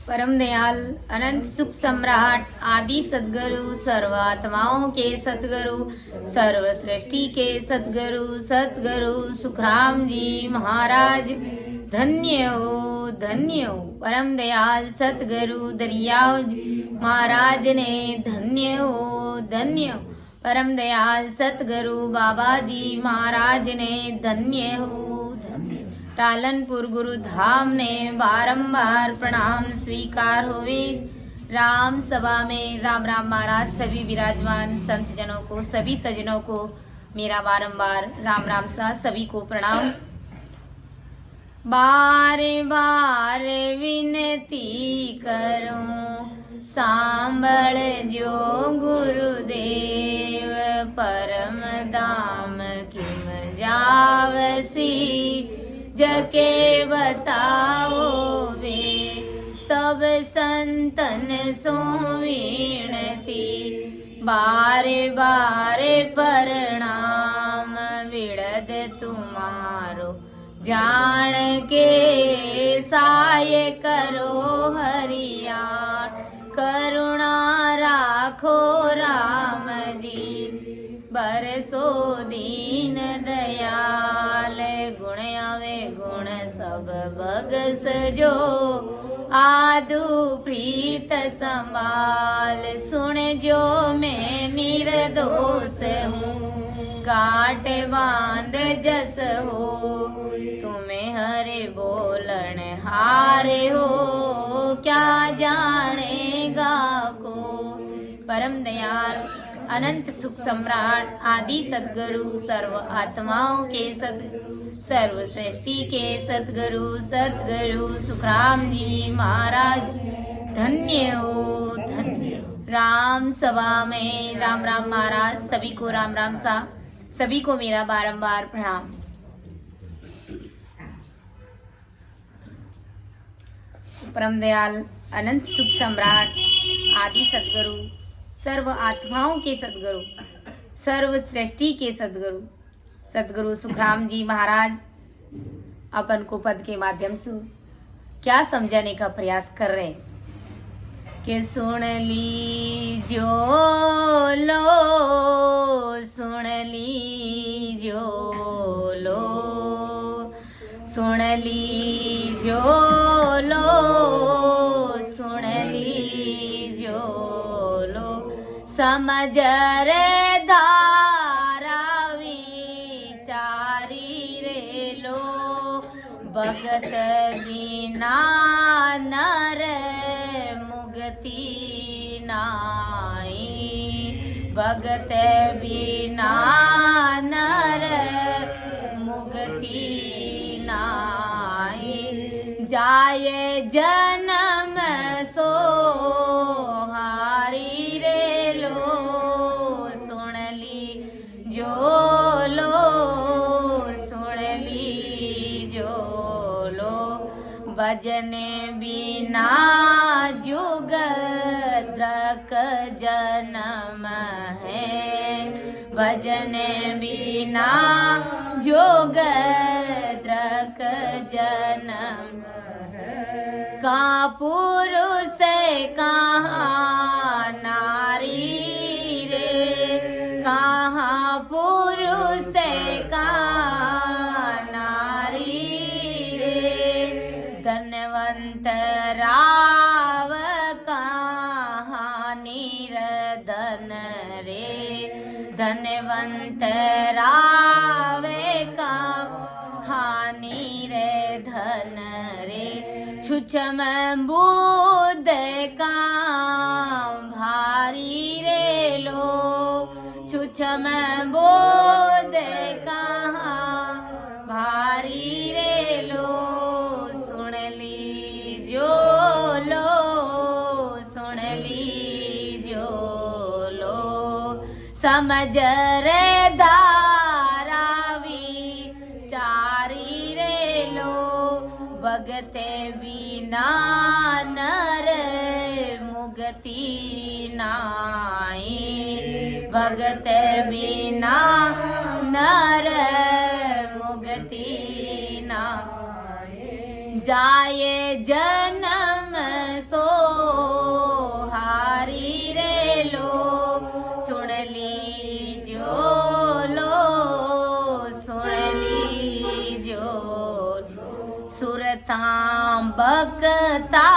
परम दयाल अनंत सुख सम्राट आदि सदगुरु सर्व आत्माओं के सतगुरु सर्व सृष्टि के सतगुरु सतगुरु सुखराम जी महाराज धन्य हो परम दयाल सतगुरु दरियाव जी महाराज ने धन्य हो परम दयाल सतगुरु बाबा जी महाराज ने धन्य हो टालनपुर गुरु धाम ने बारंबार प्रणाम स्वीकार हुए। राम सभा में राम राम महाराज सभी विराजमान संत जनों को सभी सज्जनों को मेरा बारंबार राम राम सा सभी को प्रणाम। बारे बारे विनती करूं सांभळ जो गुरुदेव परम धाम किम जावसी जके बताओ वे सब संतन सो विनती बारे बारे प्रणाम विड़द तुम्हारो जान के साय करो हरियाण करुणा राखो राम जी बरसो दीन दयाल गुण आवे गुण सब बगस जो आदु प्रीत संभाल सुन जो मैं निर्दोष हूँ काट बांध जस हो तुम्हें हरे बोलन हारे हो क्या जानेगा को परम दयाल अनंत सुख सम्राट आदि सद्गुरु सर्व आत्माओं के सर्व सृष्टि के सतगुरु सुखराम जी महाराज धन्य हो राम सभा में राम राम महाराज सभी को राम राम सा सभी को मेरा बारंबार प्रणाम। परम दयाल अनंत सुख सम्राट आदि सद्गुरु सर्व आत्माओं के सद्गुरु सर्व सृष्टि के सद्गुरु सुखराम जी महाराज अपन को पद के माध्यम से क्या समझाने का प्रयास कर रहे कि सुन ली जो लो सुन ली जो लो सुन ली जो लो सुन ली जो लो समझ रे धारा विचारी रे लो भगत बिना नर मुक्ति नाई भगत बिना नर मुक्ति नाई जाए जन्म सो हारी रे लो सुन ली जो लो सुन ली जो लो भजने बिना जुग द्रक जन्म है भजने बिना जुग द्रक जन्म कहाँ पुरुष कहाँ नारी रे कहाँ पुरुष कहाँ नारी रे धनवंत राव कहाँ निर्धन रे धनवंत रावे कहाँ निर्धन रे छुछम बुद्ध का भारी रे लो छुछम बुद्ध का भारी रे लो सुन ली जो लो सुन ली जो लो समझ रे धारा विचारी रे लो भगते बिना नर मुक्ति नाई भगत बिना नर जाए जन्म सो हारी रे लो, सुन लीजो लो, सुन लीजो। सुरतां बकता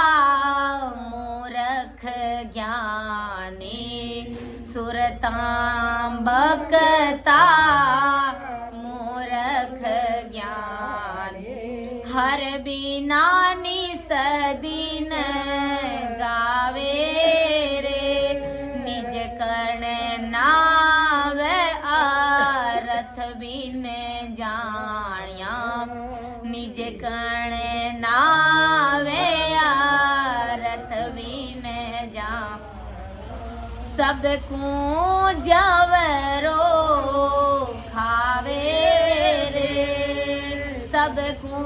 मूरख ज्ञानी, सुरतां बकता मूरख ज्ञानी। हर बिना निसदीन गावे रे, निज कर्ण नाव अर्थ बिन जानिया, निज कर्ण नावे अर्थ बिन जा। सबको जवरो खावे रे, सबको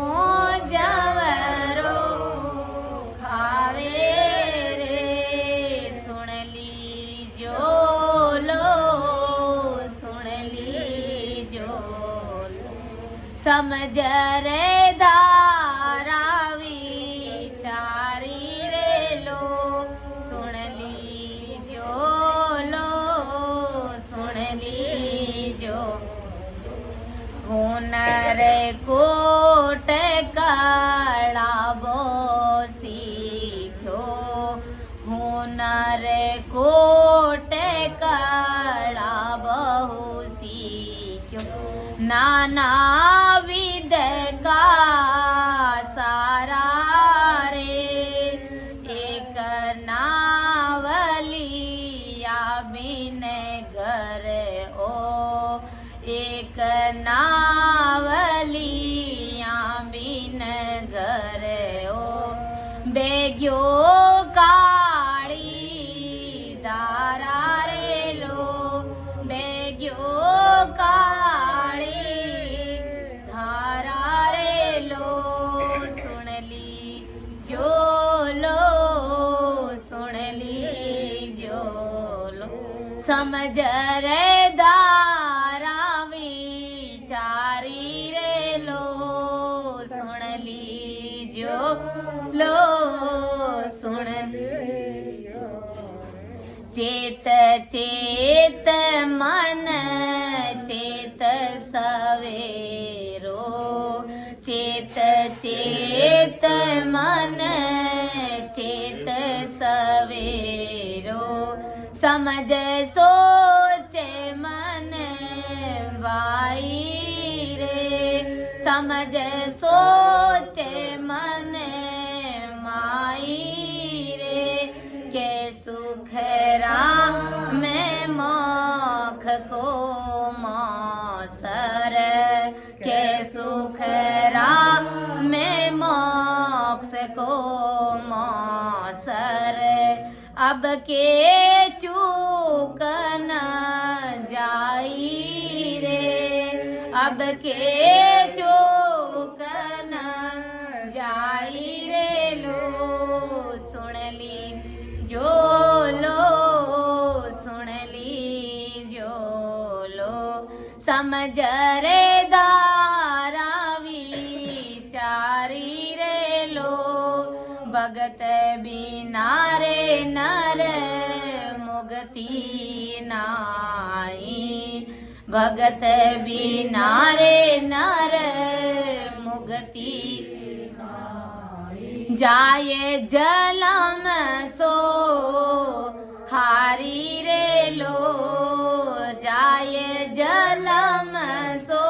जवरो खावे रे, सुन लीजो लो, सुन लीजो। समझ रे धारा विचारी रे लो, सुन लीजो लो, सुन लीजो। हुनर कोट कलाबो सीख्यो, हुनर कोट कलाबहु सीख्यो। नाना विध का सारा रे, एक नावलिया बिन घर ओ, एक नावलिया बिन घर ओ। बेग्यो काली दारा रे लो, बेग्यो काली धारा रे लो, सुन लीजो लो, सुन लीजो लो। समझ रे दारा विचारी रे लो, सुन लीजो लो, सुन लीजो। चेत चेत मन चेत सवेरो, चेत चेत मन चेत सवेरो। समझ सोचे मन वाई रे, समझ सोचे मन माई रे। के सुख राम मोख को मौसर, के सुख राम मोक्ष को मौसर। अब के चूक न जाई रे, अब के चूक न जाई रे लो, सुन ली जो लो, सुन ली जो लो। समझ रे दारा विचारी रे लो, भगत बिना रे नर मुक्ति नाई, भगत बिना रे नर मुक्ति नाई। जाए जलम सो हारी रे लो, जाए जलम सो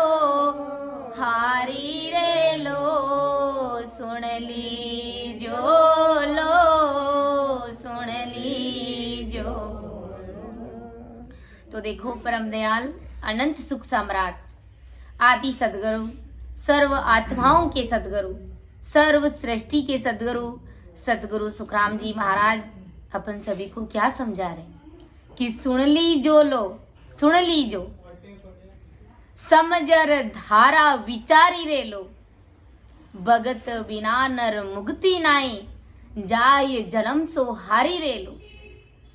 हारी रे लो, सुन लीजो लो, सुन लीजो। तो देखो परम दयाल अनंत सुख सम्राट आदि सदगुरु, सर्व आत्माओं के सदगुरु, सर्व सृष्टि के सदगुरु सदगुरु सुखराम जी महाराज अपन सभी को क्या समझा रहे कि सुन लीजो लो, सुन लीजो। समझर धारा विचारी रे लो, भगत बिना नर मुक्ति नाई, जाय जन्म सो हारी रे लो।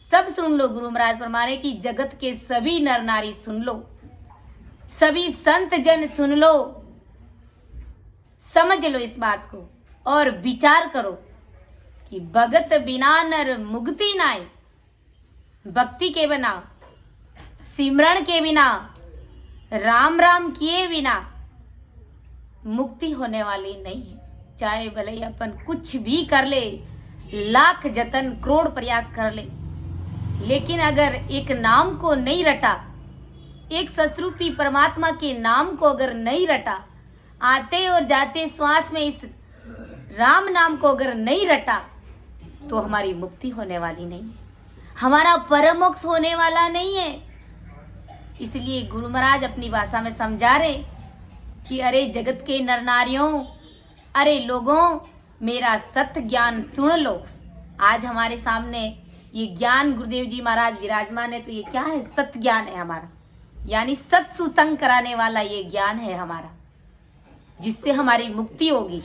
सब सुन लो, गुरु महाराज फरमा रहे कि जगत के सभी नर नारी सुन लो, सभी संत जन सुन लो, समझ लो इस बात को और विचार करो कि भगत बिना नर मुक्ति नाय। भक्ति के बिना, सिमरण के बिना, राम राम किए बिना मुक्ति होने वाली नहीं है। चाहे भले अपन कुछ भी कर ले, लाख जतन करोड़ प्रयास कर ले, लेकिन अगर एक नाम को नहीं रटा, एक ससरूपी परमात्मा के नाम को अगर नहीं रटा, आते और जाते श्वास में इस राम नाम को अगर नहीं रटा, तो हमारी मुक्ति होने वाली नहीं, हमारा परम मोक्ष होने वाला नहीं है। इसलिए गुरु महाराज अपनी भाषा में समझा रहे कि अरे जगत के नर नारियों, अरे लोगों, मेरा सत्य ज्ञान सुन लो। आज हमारे सामने ये ज्ञान गुरुदेव जी महाराज विराजमान है, तो ये क्या है? सत्य ज्ञान है हमारा, यानी सत सुसंग कराने वाला ये ज्ञान है हमारा, जिससे हमारी मुक्ति होगी।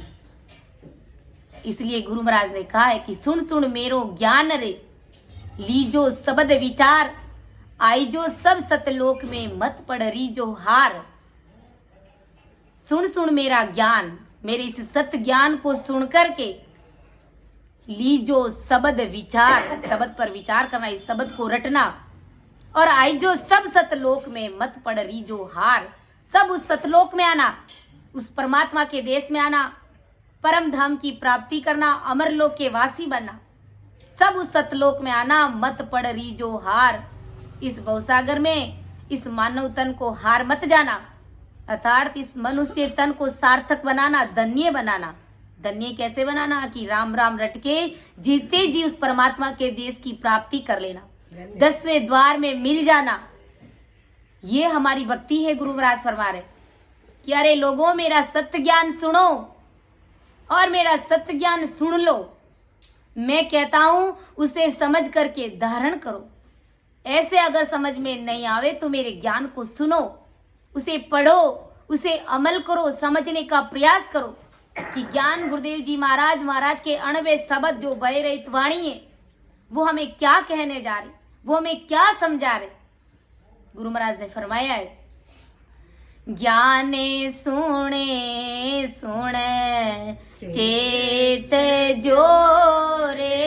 इसलिए गुरु महाराज ने कहा है कि सुन सुन मेरो ज्ञान रे, लीजो शब्द विचार, आईजो सब सतलोक में मत पड़ रीजो हार। सुन सुन मेरा ज्ञान, मेरे इस सत्य ज्ञान को सुन करके लीजो शब्द विचार, शब्द पर विचार करना, इस शब्द को रटना, और आईजो सब सतलोक में मत पड़ रीजो हार। सब उस सतलोक में आना, उस परमात्मा के देश में आना, परम धाम की प्राप्ति करना, अमर लोक के वासी बनना। सब उस सतलोक में आना, मत पड़ रीजो हार। इस भवसागर में इस मानव तन को हार मत जाना, अर्थात इस मनुष्य तन को सार्थक बनाना, धन्य बनाना। धन्य कैसे बनाना? कि राम राम रट के जीते जी उस परमात्मा के देश की प्राप्ति कर लेना, 10वें द्वार में मिल जाना। ये हमारी भक्ति है। गुरु महाराज फरमा रहे कि अरे लोगों, मेरा सत्य ज्ञान सुनो और मेरा सत्य ज्ञान सुन लो। मैं कहता हूं उसे समझ करके धारण करो। ऐसे अगर समझ में नहीं आवे तो मेरे ज्ञान को सुनो, उसे पढ़ो, उसे अमल करो, समझने का प्रयास करो कि ज्ञान गुरुदेव जी महाराज के अणवे शब्द जो बह रहित वाणी है, वो हमें क्या कहने जा रहे, वो हमें क्या समझा रहे। गुरु महाराज ने फरमाया है, ज्ञाने सुने सुन चेत जोरे,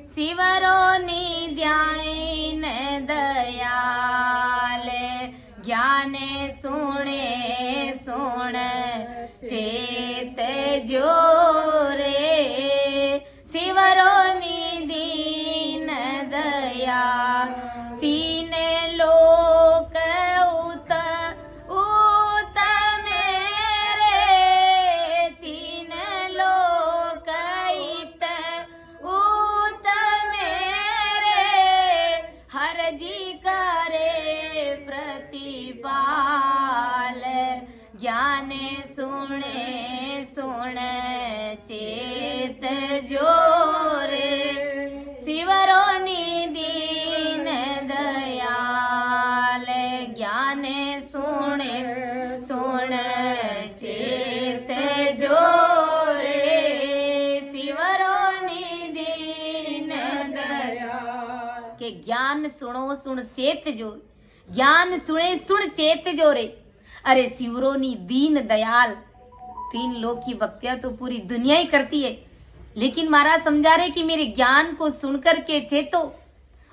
शिवरो निध्यान दयाल। ज्ञाने सुने सुन चेत जोरे, शिवरो निदीन दया। तीन लोक उत उत मेरे, तीन लोक इत उत मेरे, हर जी करे प्रतिपाल। ज्ञान सुने सुन चेत जोरे, शिवरो निदीन दयाल। ज्ञान सुने सुन चेत जोरे, शिवरो निदीन दयाल। के ज्ञान सुनो सुन चेत जोर, ज्ञान सुने सुन चेत जोरे। अरे शिवरोनी दीन दयाल। 3 लोक की भक्तियां तो पूरी दुनिया ही करती है, लेकिन महाराज समझा रहे कि मेरे ज्ञान को सुनकर के चेतो,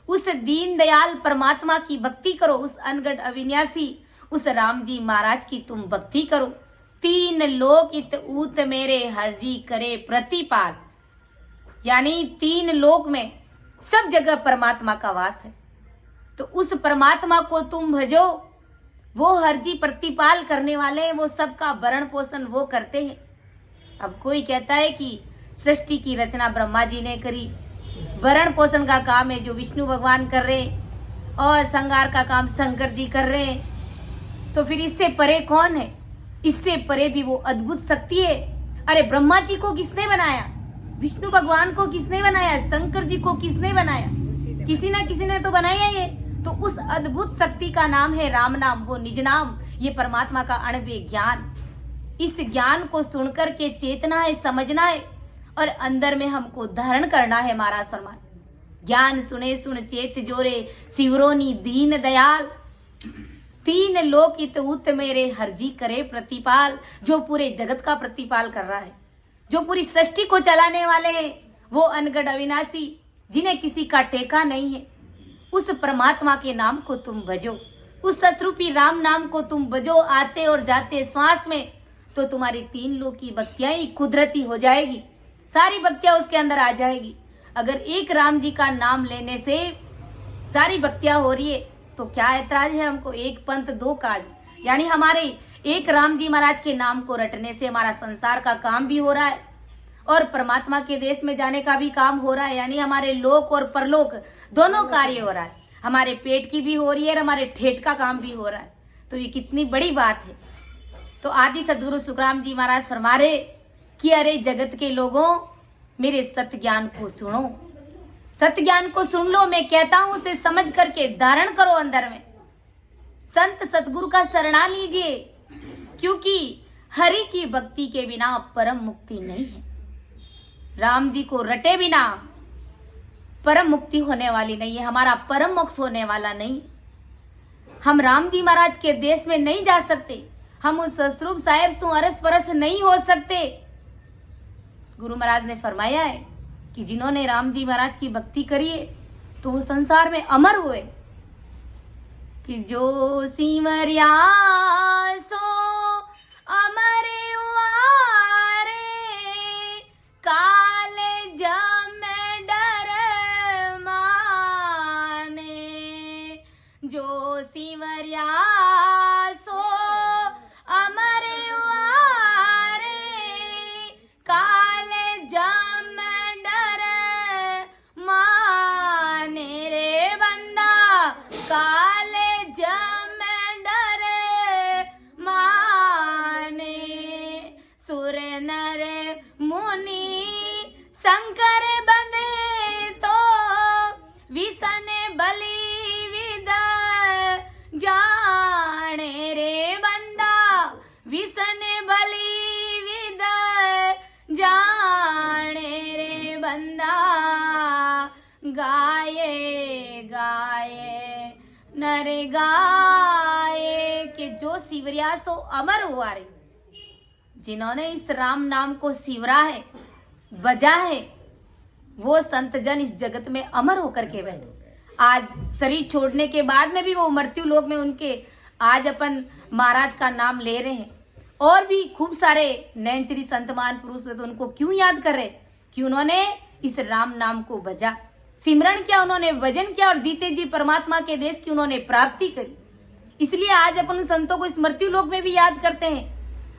उस दीन दयाल परमात्मा की भक्ति करो, उस अनगढ़ अविनाशी उस राम जी महाराज की तुम भक्ति करो। 3 लोक इत ऊत मेरे हर जी करे प्रतिपाल, यानी 3 लोक में सब जगह परमात्मा का वास है, तो उस परमात्मा को तुम भजो। वो हर जी प्रतिपाल करने वाले हैं, वो सबका भरण पोषण वो करते हैं। अब कोई कहता है कि सृष्टि की रचना ब्रह्मा जी ने करी, भरण पोषण का काम है जो विष्णु भगवान कर रहे, और संहार का काम शंकर जी कर रहे हैं, तो फिर इससे परे कौन है? इससे परे भी वो अद्भुत शक्ति है। अरे ब्रह्मा जी को किसने बनाया? विष्णु भगवान को किसने बनाया? शंकर जी को किसने बनाया? किसी ना किसी ने तो बनाया ये। तो उस अद्भुत शक्ति का नाम है राम नाम, वो निज नाम, ये परमात्मा का अणव्य ज्ञान। इस ज्ञान को सुनकर के चेतना है, समझना है, और अंदर में हमको धारण करना है। महाराज फरमान, ज्ञान सुने सुन चेत जोरे, शिवरोनी दीन दयाल। 3 लोक इत उत मेरे हर जी करे प्रतिपाल, जो पूरे जगत का प्रतिपाल कर रहा है। जो पूरी सृष्टि को चलाने वाले हैं, वो अनगढ़ अविनाशी, जिन्हें किसी का टेका नहीं है, उस परमात्मा के नाम को तुम भजो, उस ससरूपी राम नाम को तुम भजो आते और जाते श्वास में, तो तुम्हारी 3 लोक की भक्तियां ही कुदरती हो जाएगी, सारी भक्तियां उसके अंदर आ जाएगी। अगर एक राम जी का नाम लेने से सारी भक्तियां हो रही है तो क्या ऐतराज है हमको? एक पंथ 2 काज, यानी हमारे एक राम जी महाराज के नाम को रटने से हमारा संसार का काम भी हो रहा है और परमात्मा के देश में जाने का भी काम हो रहा है, यानी हमारे लोक और परलोक दोनों कार्य हो रहा है। हमारे पेट की भी हो रही है और हमारे ठेठ का काम भी हो रहा है। तो ये कितनी बड़ी बात है। तो आदि सदगुरु सुखराम जी महाराज फरमा रहे कि अरे जगत के लोगों, मेरे सत्य ज्ञान को सुनो, सत्य ज्ञान को सुन लो। मैं कहता हूं उसे समझ करके धारण करो अंदर में। संत सतगुरु का शरणा लीजिए, क्योंकि हरि की भक्ति के बिना परम मुक्ति नहीं है। राम जी को रटे बिना परम मुक्ति होने वाली नहीं है, हमारा परम मोक्ष होने वाला नहीं। हम राम जी महाराज के देश में नहीं जा सकते, हम उस स्वरूप साहेब सु अरस परस नहीं हो सकते। गुरु महाराज ने फरमाया है कि जिन्होंने राम जी महाराज की भक्ति करी है तो वो संसार में अमर हुए। कि जो सिमरिया सो अमर हुआ रे, काले जम डर माने। जो सिमरिया सो अमर हुआ रे, काले जम डर माने रे बंदा, काले जम डर माने। सुर नर मुनि शंकर बंदे तो विषन बलि विद जाने रे बंदा, विषन बलि विद जाने रे बंदा। गाये गाये नर गाये कि जो सिवरिया सो अमर हुआ रे। जिन्होंने इस राम नाम को सिवरा है, बजा है, वो संत जन इस जगत में अमर होकर के बैठे। आज शरीर छोड़ने के बाद में भी वो मृत्यु लोक में उनके आज अपन महाराज का नाम ले रहे हैं। और भी खूब सारे नैनचरी संतमान पुरुष है, तो उनको क्यों याद कर रहे? कि उन्होंने इस राम नाम को भजा, सिमरण किया, उन्होंने भजन किया और जीते जी परमात्मा के देश की उन्होंने प्राप्ति करी। इसलिए आज अपन उन संतों को इस मृत्यु लोक में भी याद करते हैं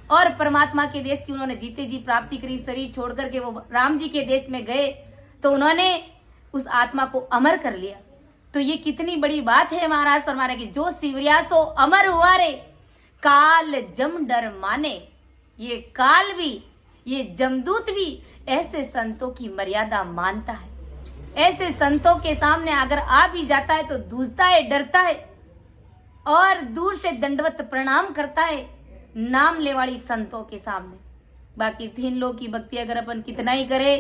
और परमात्मा के देश की उन्होंने जीते जी प्राप्ति करी। शरीर छोड़ करके वो राम जी के देश में गए तो उन्होंने उस आत्मा को अमर कर लिया। तो ये कितनी बड़ी बात है। महाराज फरमा रहे कि जो सिवरिया सो अमर हुआ रे, काल जम डर माने। ये काल भी, ये जमदूत भी ऐसे संतों की मर्यादा मानता है। ऐसे संतों के सामने अगर आ भी जाता है तो दूसता है, डरता है और दूर से दंडवत प्रणाम करता है नाम ले वाली संतों के सामने। बाकी 3 लोग की भक्ति अगर अपन कितना ही करे,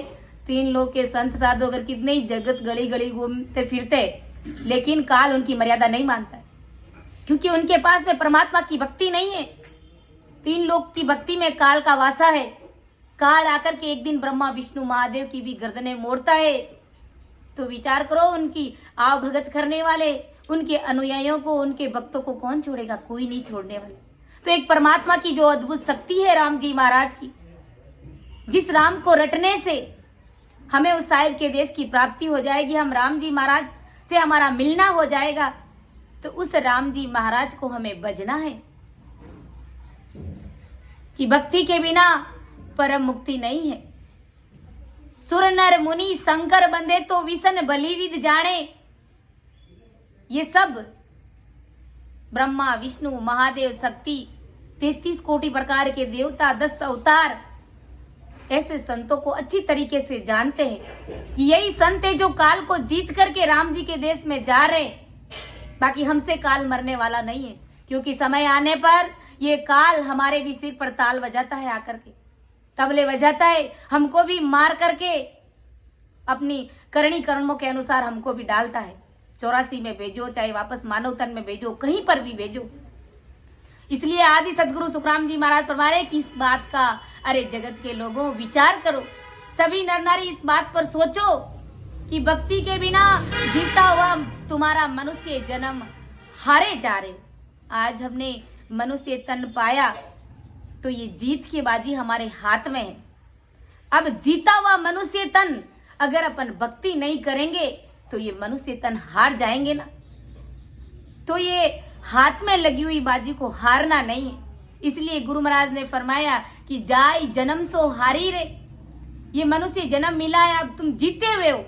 3 लोग के संत साधु अगर कितने ही जगत गली गली घूमते फिरते, लेकिन काल उनकी मर्यादा नहीं मानता है, क्योंकि उनके पास में परमात्मा की भक्ति नहीं है। 3 लोग की भक्ति में काल का वासा है। काल आकर के एक दिन ब्रह्मा विष्णु महादेव की भी गर्दनें मोड़ता है। तो विचार करो, उनकी आव भगत करने वाले, उनके अनुयायियों को, उनके भक्तों को कौन छोड़ेगा? कोई नहीं छोड़ने वाले। तो एक परमात्मा की जो अद्भुत शक्ति है राम जी महाराज की, जिस राम को रटने से हमें उस साहिब के देश की प्राप्ति हो जाएगी, हम राम जी महाराज से हमारा मिलना हो जाएगा, तो उस राम जी महाराज को हमें बजना है। कि भक्ति के बिना परम मुक्ति नहीं है। सुर नर मुनि शंकर बंदे तो विषन बलि विद जाने। ये सब ब्रह्मा विष्णु महादेव शक्ति 33 कोटि प्रकार के देवता 10 अवतार ऐसे संतों को अच्छी तरीके से जानते हैं कि यही संत है जो काल को जीत करके राम जी के देश में जा रहे। बाकी हमसे काल मरने वाला नहीं है, क्योंकि समय आने पर ये काल हमारे भी सिर पर ताल बजाता है, आकर के तबले बजाता है, हमको भी मार करके अपनी करनी कर्मों के अनुसार हमको भी डालता है। 84 में भेजो, चाहे वापस मानव तन में भेजो, कहीं पर भी भेजो। इसलिए आदि सदगुरु सुखराम जी महाराज फरमा रहे कि इस बात का अरे जगत के लोगों विचार करो, सभी नर नारी इस बात पर सोचो कि भक्ति के बिना जीता हुआ तुम्हारा मनुष्य जन्म हारे जा रहे। आज हमने मनुष्य तन पाया तो ये जीत की बाजी हमारे हाथ में है। अब जीता हुआ मनुष्य तन अगर अपन भक्ति नहीं करेंगे तो ये मनुष्य तन हार जाएंगे ना। तो ये हाथ में लगी हुई बाजी को हारना नहीं है। इसलिए गुरु महाराज ने फरमाया कि जाय जन्म सो हारी रे। ये मनुष्य जन्म मिला है, अब तुम जीते हुए हो,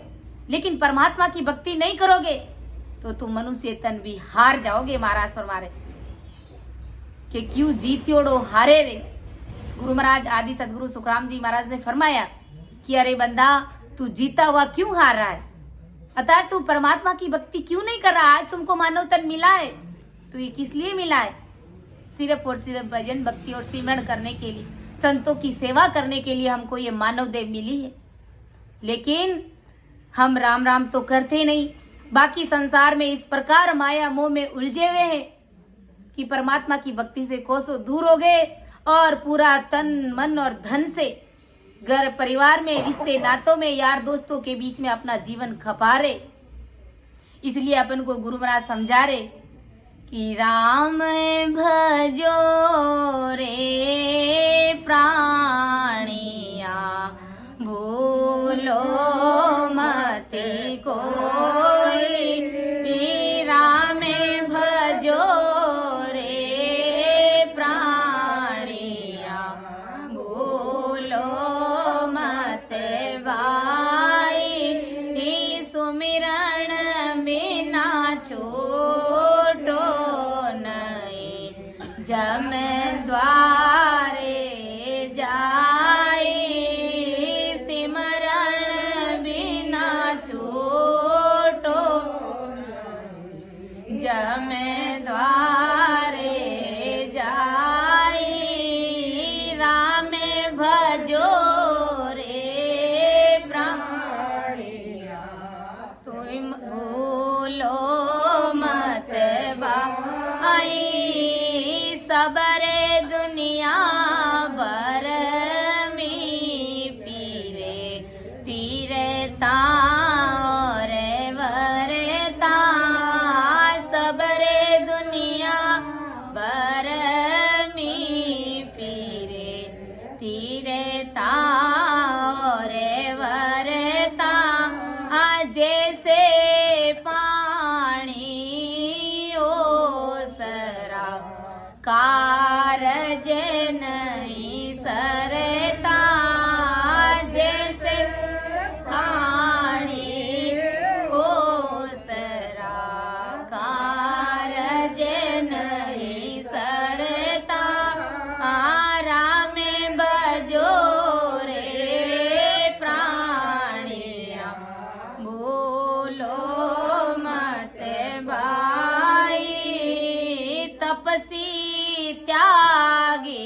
लेकिन परमात्मा की भक्ति नहीं करोगे तो तुम मनुष्य तन भी हार जाओगे। महाराज फरमा रहे कि क्यों जीत्योड़ो हारे रे। गुरु महाराज आदि सदगुरु सुखराम जी महाराज ने फरमाया कि अरे बंदा, तू जीता हुआ क्यों हार रहा है? अर्थात तू परमात्मा की भक्ति क्यों नहीं कर रहा? आज तुमको मानव तन मिला है तो ये किस लिए मिला है? सिर्फ और सिर्फ भजन भक्ति और सिमरण करने के लिए, संतों की सेवा करने के लिए हमको ये मानव देह मिली है। लेकिन हम राम राम तो करते नहीं, बाकी संसार में इस प्रकार माया मोह में उलझे हुए हैं कि परमात्मा की भक्ति से कोसों दूर हो गए और पूरा तन मन और धन से घर परिवार में, रिश्ते नातों में, यार दोस्तों के बीच में अपना जीवन खपा रहे। इसलिए अपन को गुरु महाराज समझा रहे कि राम भजो रे प्राणिया, भूलो मति कोई। राम भजो रे प्राणिया, भूलो मत भाई। सुमिरन बिना छोटो नहीं, जम द्वारे जाए। सिमरन बिना छोटो जम द्वारे जाए। राम भजो रे प्राणिया, तुम भूलो मत भाई। सबरे दुनिया भर में फिरे, तीरता और वरता। सबरे दुनिया भर में फिरे, तीरता और वरता। जैसे पानी ओसरा, कारज नहीं सरता। जैसे पानी ओसरा, कारज नहीं सरता। राम भजो रे प्राणिया, बोलो मत भाई। तपसी त्यागी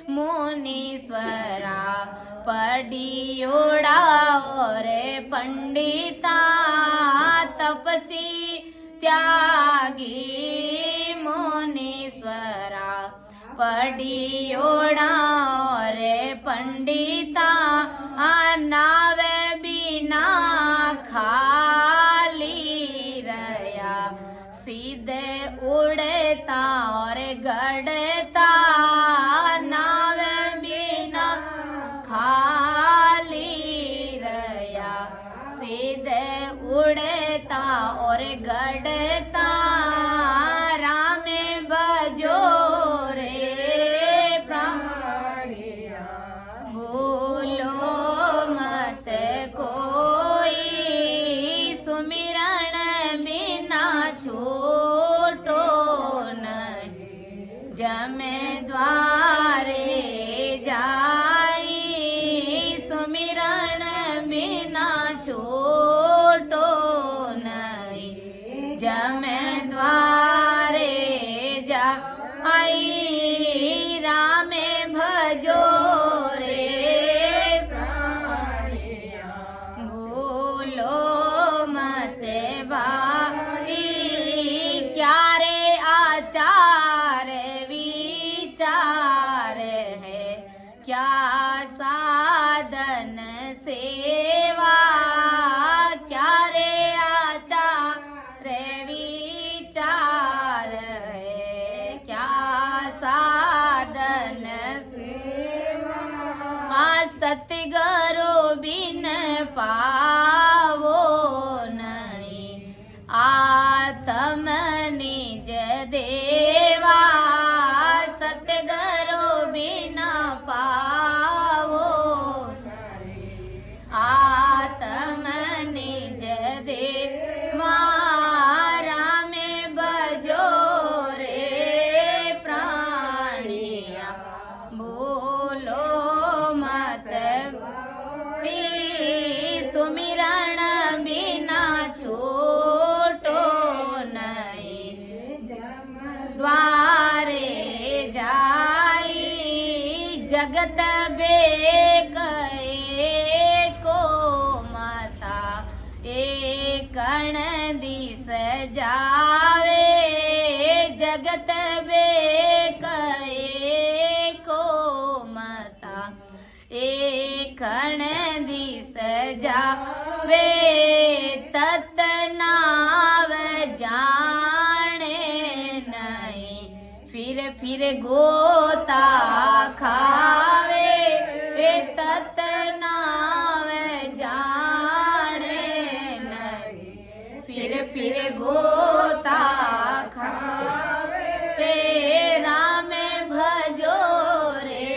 मुनीश्वरा, पढ़ियोड़ा और पंडिता। तपसी त्यागी मुनीश्वरा, पढ़ियोड़ा और पंडिता। नाव बिना खाली रया, सीधे उड़ता और गड़ता। नाव बिना खाली रया, सीधे उड़ता और गड़ता। राम भजो रे प्राणिया, भूलो मत कोई। सुमिरन बिना छोटो नहीं, जम द्वारे जाई। सुमिरन बिना छोटो नहीं, जम द्वारे जाई। राम भजो रे प्राणिया, भूलो मत भाई। क्या रे आचार पावो नहीं। आत्म निज देवा सतगुरु बिना पावो। आत्म निज देवा रामे बजो रे प्राणिया। बोलो मत सुमिरण बिना छूटो नहीं। द्वारे जाई जगत बेक को माता। एक कण दिस जावे जगत बेक को माता। एक कण दिस जावे तत नाव जाने नहीं। फिर गोता खावे तत नाव जाने नहीं। फिर गोता खावे राम भजो रे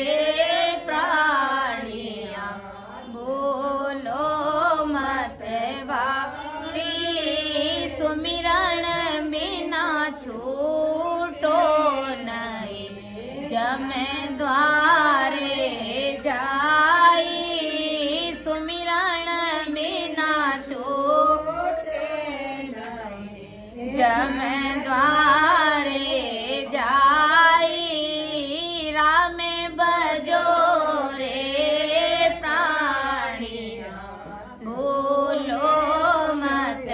प्राणिया। बोलो मत बारी सुमिरण बिना छूटो नहीं। जम द्वारे जाई सुमिरण बिना छूटे नहीं। जम द्वारे जाई राम बजो रे प्राणिया। बोलो मत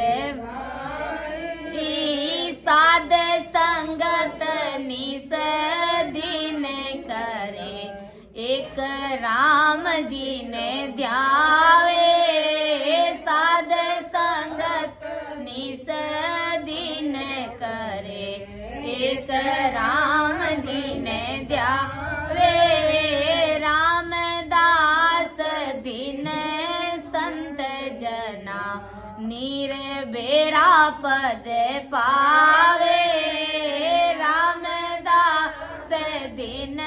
साध संगत निस दिन करे। एक राम जी ने ध्यावे साध संगत निस दिन करे। एक राम जी ने ध्यावे रामदास दिन संत जना। निर्बेरा पद पावे रामदास दिन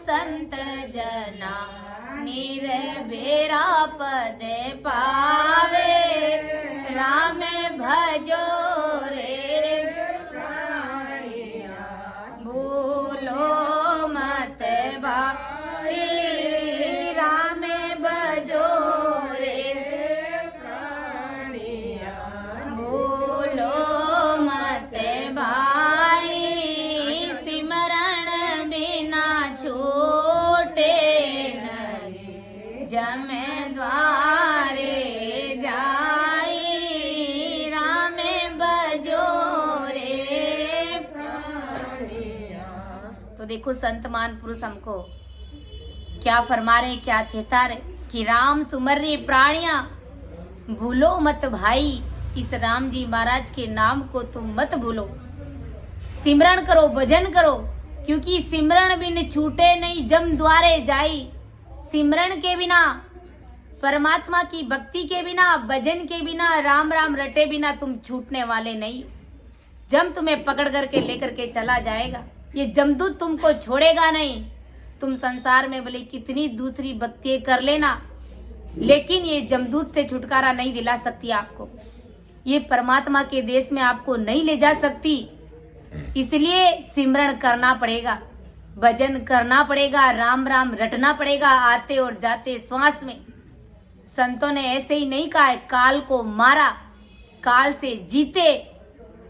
संत जना। निर्बेरा पद पावे राम भजो रे प्राणिया। बोलो मत बारी राम भजो रे प्राणिया। बोलो मत भाई सिमरण बिना छूटे नहीं। जम द्वारे जाई राम बजो रे प्राणिया। तो देखो संत मान पुरुष हमको क्या फरमा रहे, क्या चेता रहे कि राम सुमर रे प्राणिया। भूलो मत भाई इस राम जी महाराज के नाम को तुम मत भूलो। सिमरण करो, भजन करो, क्योंकि सिमरण बिन छूटे नहीं जम द्वारे जाई। सिमरण के बिना, परमात्मा की भक्ति के बिना, भजन के बिना, राम राम रटे बिना तुम छूटने वाले नहीं। जम तुम्हें पकड़ करके लेकर के चला जाएगा। ये जमदूत तुमको छोड़ेगा नहीं। तुम संसार में भले कितनी दूसरी भक्ति कर लेना, लेकिन ये जमदूत से छुटकारा नहीं दिला सकती आपको। ये परमात्मा के देश में आपको नहीं ले जा सकती। इसलिए सिमरण करना पड़ेगा, भजन करना पड़ेगा, राम राम रटना पड़ेगा आते और जाते श्वास में। संतों ने ऐसे ही नहीं कहा है, काल को मारा, काल से जीते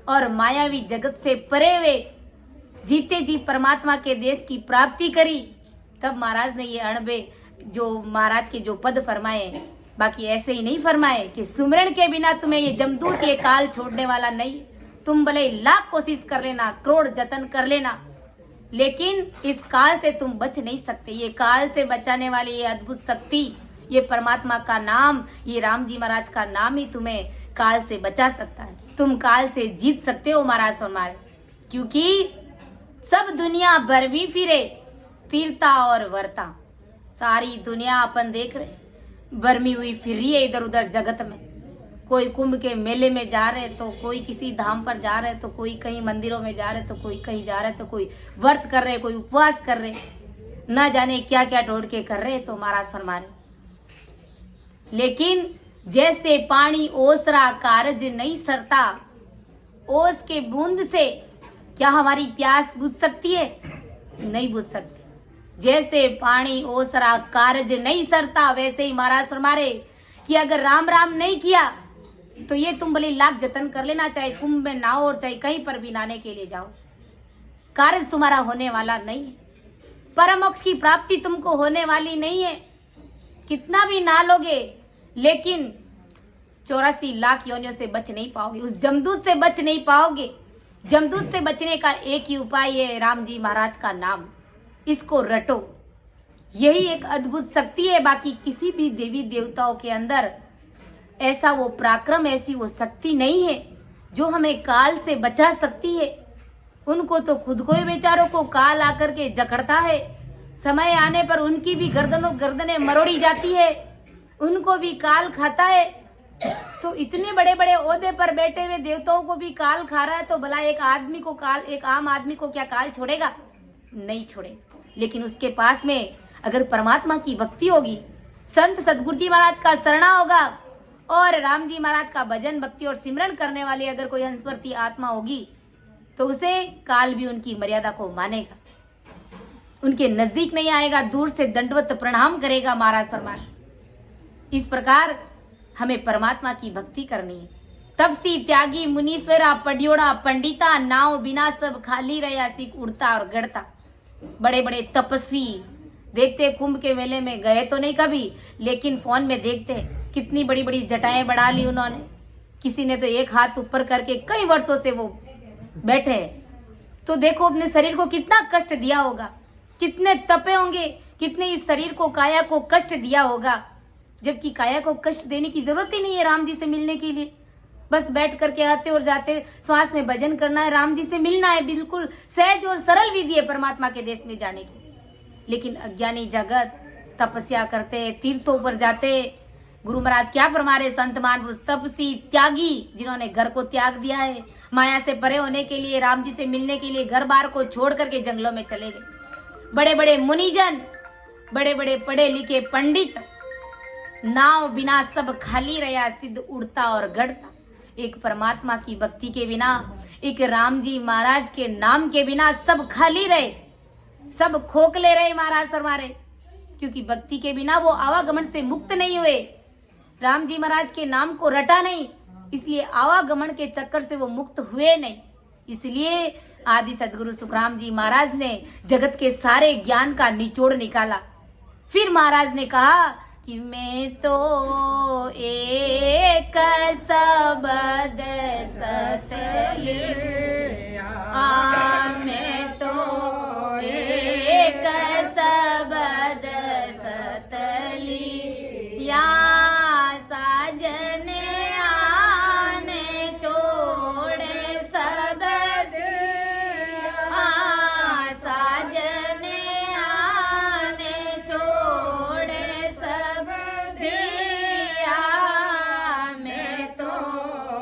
और मायावी जगत से परे हुए जीते जी परमात्मा के देश की प्राप्ति करी। तब महाराज ने ये अणबे जो महाराज के जो पद फरमाए, बाकी ऐसे ही नहीं फरमाए कि सुमरण के बिना तुम्हें ये जमदूत ये काल छोड़ने वाला नहीं। तुम भले लाख कोशिश कर लेना, करोड़ जतन कर लेना, लेकिन इस काल से तुम बच नहीं सकते। ये काल से बचाने वाली ये अद्भुत शक्ति, ये परमात्मा का नाम, ये राम जी महाराज का नाम ही तुम्हें काल से बचा सकता है। तुम काल से जीत सकते हो महाराज हमारे, क्योंकि सब दुनिया भर भी फिरे तीर्था और वर्ता, सारी दुनिया अपन देख रहे, भरमी हुई फिर रही है इधर उधर जगत में। कोई कुंभ के मेले में जा रहे तो कोई किसी धाम पर जा रहे तो कोई कहीं मंदिरों में जा रहे तो कोई कहीं जा रहे तो कोई व्रत कर रहे कोई उपवास कर रहे, ना जाने क्या क्या ढूंढ के कर रहे। तो महाराज फरमा रहे लेकिन जैसे पानी ओसरा कारज नहीं सरता, ओस के बूंद से क्या हमारी प्यास बुझ सकती है? नहीं बुझ सकती। जैसे पानी ओसरा कारज नहीं सरता, वैसे ही महाराज फरमा रहे कि अगर राम राम नहीं किया तो ये तुम भले लाख जतन कर लेना, चाहे कुंभ में नहाओ और चाहे कहीं पर भी नहाने के लिए जाओ, कार्य तुम्हारा होने वाला नहीं है। परम मोक्ष की प्राप्ति तुमको होने वाली नहीं है। कितना भी नहा लोगे लेकिन 84 लाख योनियों से बच नहीं पाओगे, उस जमदूत से बच नहीं पाओगे। जमदूत से बचने का एक ही उपाय है राम जी महाराज का नाम, इसको रटो। यही एक अद्भुत शक्ति है। बाकी किसी भी देवी देवताओं के अंदर ऐसा वो पराक्रम, ऐसी वो शक्ति नहीं है जो हमें काल से बचा सकती है। उनको तो खुद को ही बेचारों को काल आकर के जकड़ता है। समय आने पर उनकी भी गर्दनें मरोड़ी जाती है, उनको भी काल खाता है। तो इतने बड़े बड़े ओहदे पर बैठे हुए देवताओं को भी काल खा रहा है, तो भला एक आदमी को काल, एक आम आदमी को क्या काल छोड़ेगा? नहीं छोड़े। लेकिन उसके पास में अगर परमात्मा की भक्ति होगी, संत सतगुरु जी महाराज का शरणा होगा और राम जी महाराज का भजन भक्ति और सिमरन करने वाली अगर कोई हंसवर्ती आत्मा होगी तो उसे काल भी उनकी मर्यादा को मानेगा, उनके नजदीक नहीं आएगा, दूर से दंडवत प्रणाम करेगा। महाराज फरमान इस प्रकार हमें परमात्मा की भक्ति करनी है। तपसी त्यागी मुनीश्वरा पडियोड़ा पंडिता, नाव बिना सब खाली रहा सिख उड़ता और गड़ता। बड़े बड़े तपस्वी देखते, कुंभ के मेले में गए तो नहीं कभी, लेकिन फोन में देखते कितनी बड़ी बड़ी जटाएं बढ़ा ली उन्होंने। किसी ने तो एक हाथ ऊपर करके कई वर्षों से वो बैठे। तो देखो अपने शरीर को कितना कष्ट दिया होगा, कितने तपे होंगे, कितने इस शरीर को, काया को कष्ट दिया होगा। जबकि काया को कष्ट देने की जरूरत ही नहीं है राम जी से मिलने के लिए। बस बैठ करके आते और जाते, श्वास में भजन करना है, राम जी से मिलना है। बिल्कुल सहज और सरल विधि है परमात्मा के देश में जाने की। लेकिन अज्ञानी जगत तपस्या करते, तीर्थों पर जाते। गुरु महाराज क्या फरमा रहे? संत महापुरुष तपसी त्यागी, जिन्होंने घर को त्याग दिया है, माया से परे होने के लिए, राम जी से मिलने के लिए घर बार को छोड़ करके जंगलों में चले गए। बड़े बड़े मुनिजन, बड़े बड़े पढ़े लिखे पंडित, नाव बिना सब खाली रहा सिद्ध उड़ता और गड़ता। एक परमात्मा की भक्ति के बिना, एक राम जी महाराज के नाम के बिना सब खाली रहे, सब खोखले रहे। महाराज फरमा रहे क्योंकि भक्ति के बिना वो आवागमन से मुक्त नहीं हुए, राम जी महाराज के नाम को रटा नहीं, इसलिए आवागमन के चक्कर से वो मुक्त हुए नहीं। इसलिए आदि सदगुरु सुखराम जी महाराज ने जगत के सारे ज्ञान का निचोड़ निकाला। फिर महाराज ने कहा कि मैं तो एक शब्द सतली, मैं तो एक शब्द सतली, या साजन आने छोड़े शब्द, साजन आने छोड़े शब्द, मैं तो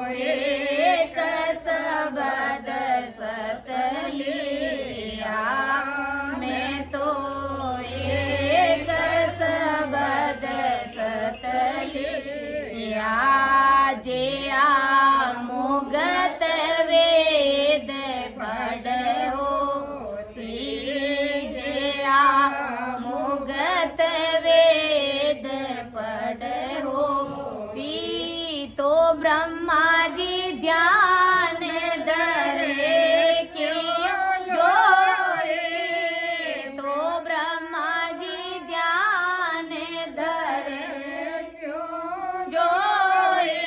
एक शब्द सतली, मैं तो एक शब्द सतली, जे मुगत वेद पढ़ो, जे मुगत वेद पढ़ो, पी तो ब्रह्मा जी ध्यान धरे क्यों जोए, तो ब्रह्मा जी ध्यान धरे क्यों जोए,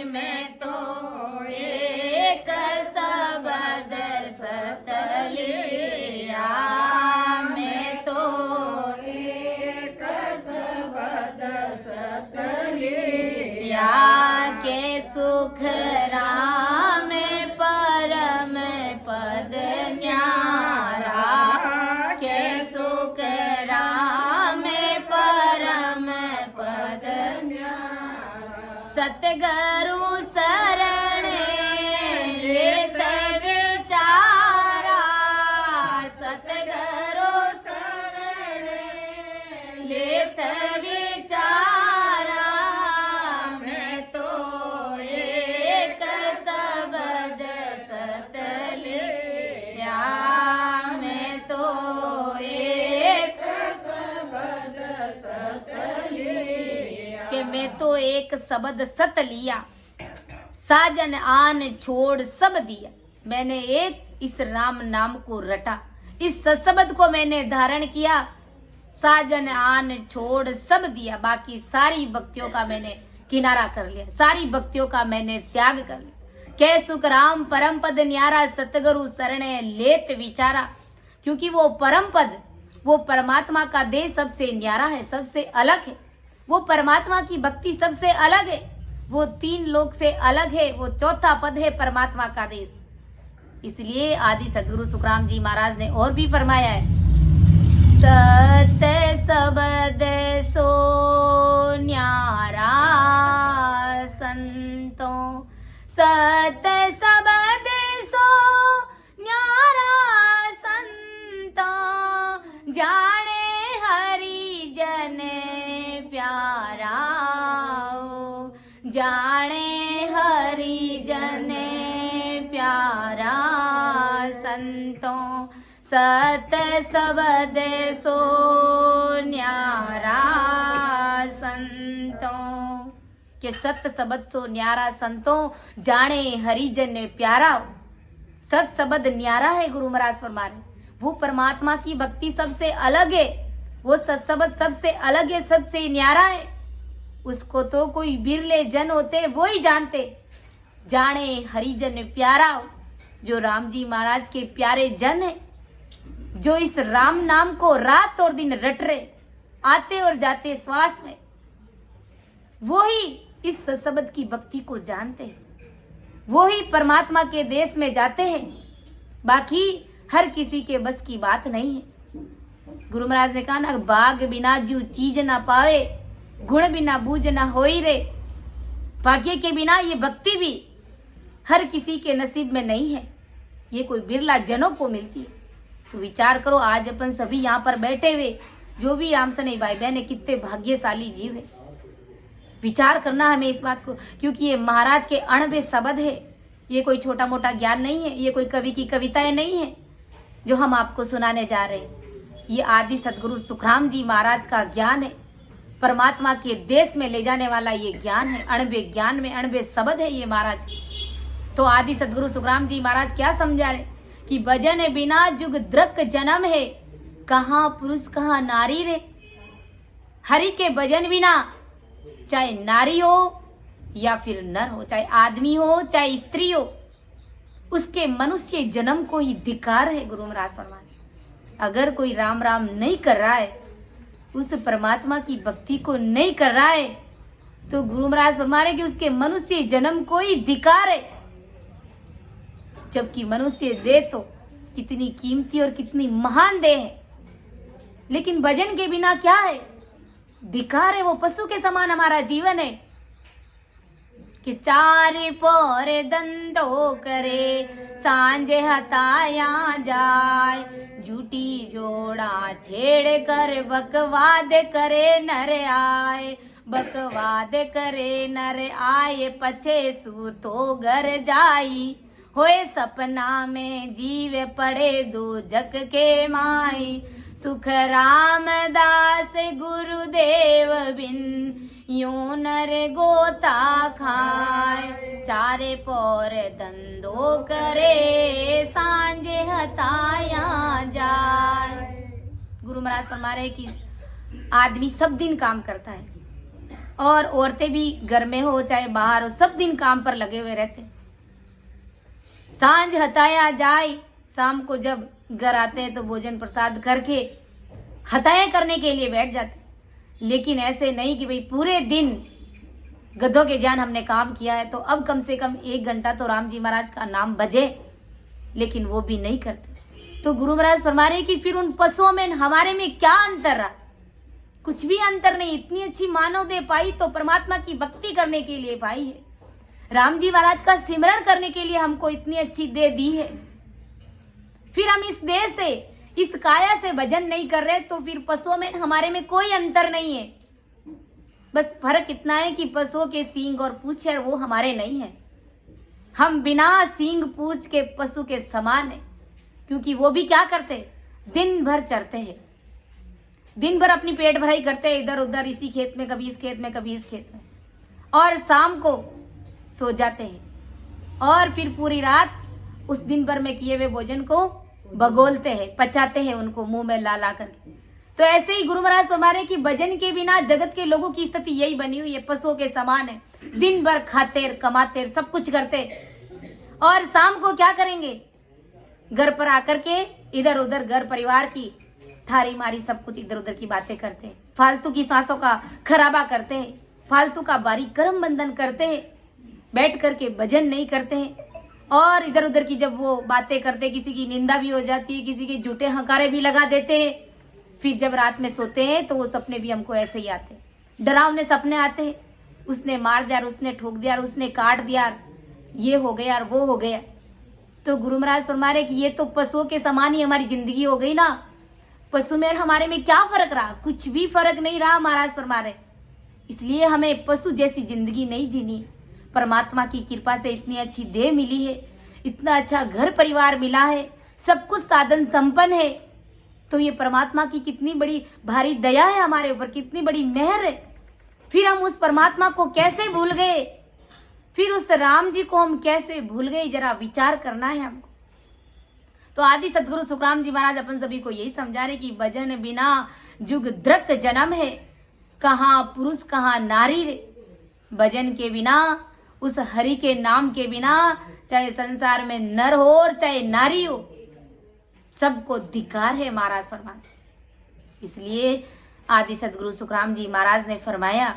मैं तो एक शब्द सतली, मैं तो एक शब्द सतली, के सुख राम परम पद न्यारा, के सुख राम परम पद सतगुरु शरणे लेत विचारा मैं तो एक शब्द सत लिया मैं तो एक शब्द सत लिया कि मैं तो एक शब्द सत लिया साजन आन छोड़ सब दिया मैंने एक इस राम नाम को रटा इस शब्द को मैंने धारण किया साजन आन छोड़ सब दिया बाकी सारी भक्तियों का मैंने किनारा कर लिया सारी भक्तियों का मैंने त्याग कर लिया कै सुख राम परम पद न्यारा सतगुरु शरणे लेत विचारा क्योंकि वो परम पद वो परमात्मा का देह सबसे न्यारा है सबसे अलग है वो परमात्मा की भक्ति सबसे अलग है वो तीन लोक से अलग है वो चौथा पद है परमात्मा का देश इसलिए आदि सदगुरु सुखराम जी महाराज ने और भी फरमाया है सत्य शब्द सो न्यारा संतों सत्य शब्द सो न्यारा संतों जाने हरि जन प्यारा जाने हरि जन प्यारा संतों सत शब्द सो न्यारा संतों के सत शब्द सो न्यारा संतों जाने हरि जन प्यारा सत शब्द न्यारा है गुरु महाराज फरमा रहे वो परमात्मा की भक्ति सबसे अलग है वो सत शब्द सबसे अलग है सबसे न्यारा है उसको तो कोई बिरले जन होते वो ही जानते जाने हरिजन प्यारा जो राम जी महाराज के प्यारे जन है जो इस राम नाम को रात और दिन रट रहे आते और जाते श्वास में वो ही इस शब्द की भक्ति को जानते हैं वो ही परमात्मा के देश में जाते हैं बाकी हर किसी के बस की बात नहीं है गुरु महाराज ने कहा ना बाग बिना जो चीज ना पावे गुण बिना बूझ न होई रे भाग्य के बिना ये भक्ति भी हर किसी के नसीब में नहीं है ये कोई बिरला जनों को मिलती है तो विचार करो आज अपन सभी यहाँ पर बैठे हुए जो भी राम सने भाई बहन है कितने भाग्यशाली जीव है विचार करना हमें इस बात को क्योंकि ये महाराज के अणबे शब्द है ये कोई छोटा मोटा ज्ञान नहीं है ये कोई कवि की कविताएं नहीं है जो हम आपको सुनाने जा रहे हैं ये आदि सदगुरु सुखराम जी महाराज का ज्ञान है परमात्मा के देश में ले जाने वाला ये ज्ञान है अणबे ज्ञान में अणबे शब्द है ये महाराज तो आदि सदगुरु सुखराम जी महाराज क्या समझा रहे कि भजन बिना जुग द्रक जन्म है कहाँ पुरुष कहाँ नारी रे हरि के भजन बिना चाहे नारी हो या फिर नर हो चाहे आदमी हो चाहे स्त्री हो उसके मनुष्य जन्म को ही धिक्कार है गुरु महाराज फरमाते अगर कोई राम राम नहीं कर रहा है उस परमात्मा की भक्ति को नहीं कर रहा है तो गुरु महाराज फरमा रहे कि उसके मनुष्य जन्म को ही धिक्कार है जबकि मनुष्य दे तो कितनी कीमती और कितनी महान दे है लेकिन भजन के बिना क्या है धिक्कार है वो पशु के समान हमारा जीवन है कि चार पोर दंदो करे सांझे हताया जाय झूठी जोड़ा छेड़ कर बकवाद करे नर आए बकवाद करे नर आए पछे सू तो घर जाई होए सपना में जीव पड़े दो जग के माई सुख रामदास गुरुदेव बिन यूं नर गोता खाए चारे पोर धंधो करे सांझे हताया जाए गुरु महाराज फरमा रहे कि आदमी सब दिन काम करता है और औरतें भी घर में हो चाहे बाहर हो सब दिन काम पर लगे हुए रहते सांझ हताया जाए शाम को जब घर आते हैं तो भोजन प्रसाद करके हताएं करने के लिए बैठ जाते लेकिन ऐसे नहीं कि भाई पूरे दिन गधों के जान हमने काम किया है तो अब कम से कम 1 घंटा तो राम जी महाराज का नाम बजे लेकिन वो भी नहीं करते तो गुरु महाराज फरमा रहे कि फिर उन पशुओं में हमारे में क्या अंतर रहा कुछ भी अंतर नहीं इतनी अच्छी मानव देह पाई तो परमात्मा की भक्ति करने के लिए पाई है राम जी महाराज का सिमरण करने के लिए हमको इतनी अच्छी देह दी है फिर हम इस देह से इस काया से भजन नहीं कर रहे तो फिर पशुओं में हमारे में कोई अंतर नहीं है। बस फर्क इतना है कि पशुओं के सींग और पूंछ है वो हमारे नहीं है। हम बिना सींग पूंछ के पशु के समान है, क्योंकि वो भी क्या करते, दिन भर चरते हैं, दिन भर अपनी पेट भराई करते हैं, इधर उधर, इसी खेत में कभी इस खेत में कभी इस खेत में, और शाम को सो जाते हैं और फिर पूरी रात उस दिन भर में किए हुए भोजन को बगोलते हैं, पचाते हैं उनको मुंह में ला ला करके। तो ऐसे ही गुरु महाराज फरमा रहे कि भजन के बिना जगत के लोगों की स्थिति यही बनी हुई है, पशुओं के समान है, दिन भर खाते कमाते सब कुछ करते, और शाम को क्या करेंगे, घर पर आकर के इधर उधर घर परिवार की थारी मारी सब कुछ इधर उधर की बातें करते हैं, फालतू की सांसों का खराबा करते हैं, फालतू का बारीक कर्म बंधन करते हैं, बैठ करके भजन नहीं करते हैं। और इधर उधर की जब वो बातें करते, किसी की निंदा भी हो जाती है, किसी के झूठे हंकारे भी लगा देते हैं। फिर जब रात में सोते हैं तो वो सपने भी हमको ऐसे ही आते, डरावने सपने आते हैं, उसने मार दिया, उसने ठोक दिया, उसने काट दिया, ये हो गया और वो हो गया। तो गुरु महाराज फरमा रहे कि ये तो पशुओं के समान ही हमारी जिंदगी हो गई ना। पशु में हमारे में क्या फर्क रहा, कुछ भी फर्क नहीं रहा महाराज फरमा रहे। इसलिए हमें पशु जैसी जिंदगी नहीं जीनी। परमात्मा की कृपा से इतनी अच्छी देह मिली है, इतना अच्छा घर परिवार मिला है, सब कुछ साधन संपन्न है, तो ये परमात्मा की कितनी बड़ी भारी दया है हमारे ऊपर, कितनी बड़ी मेहर है। फिर हम उस परमात्मा को कैसे भूल गए, फिर उस राम जी को हम कैसे भूल गए, जरा विचार करना है हमको। तो आदि सदगुरु सुखराम जी महाराज अपन सभी को यही समझा रहे कि भजन बिना जुग द्रक जन्म है, कहाँ पुरुष कहाँ नारी रे। भजन के बिना, उस हरि के नाम के बिना, चाहे संसार में नर हो और चाहे नारी हो, सबको धिक्कार है महाराज फरमान। इसलिए आदि सदगुरु सुखराम जी महाराज ने फरमाया,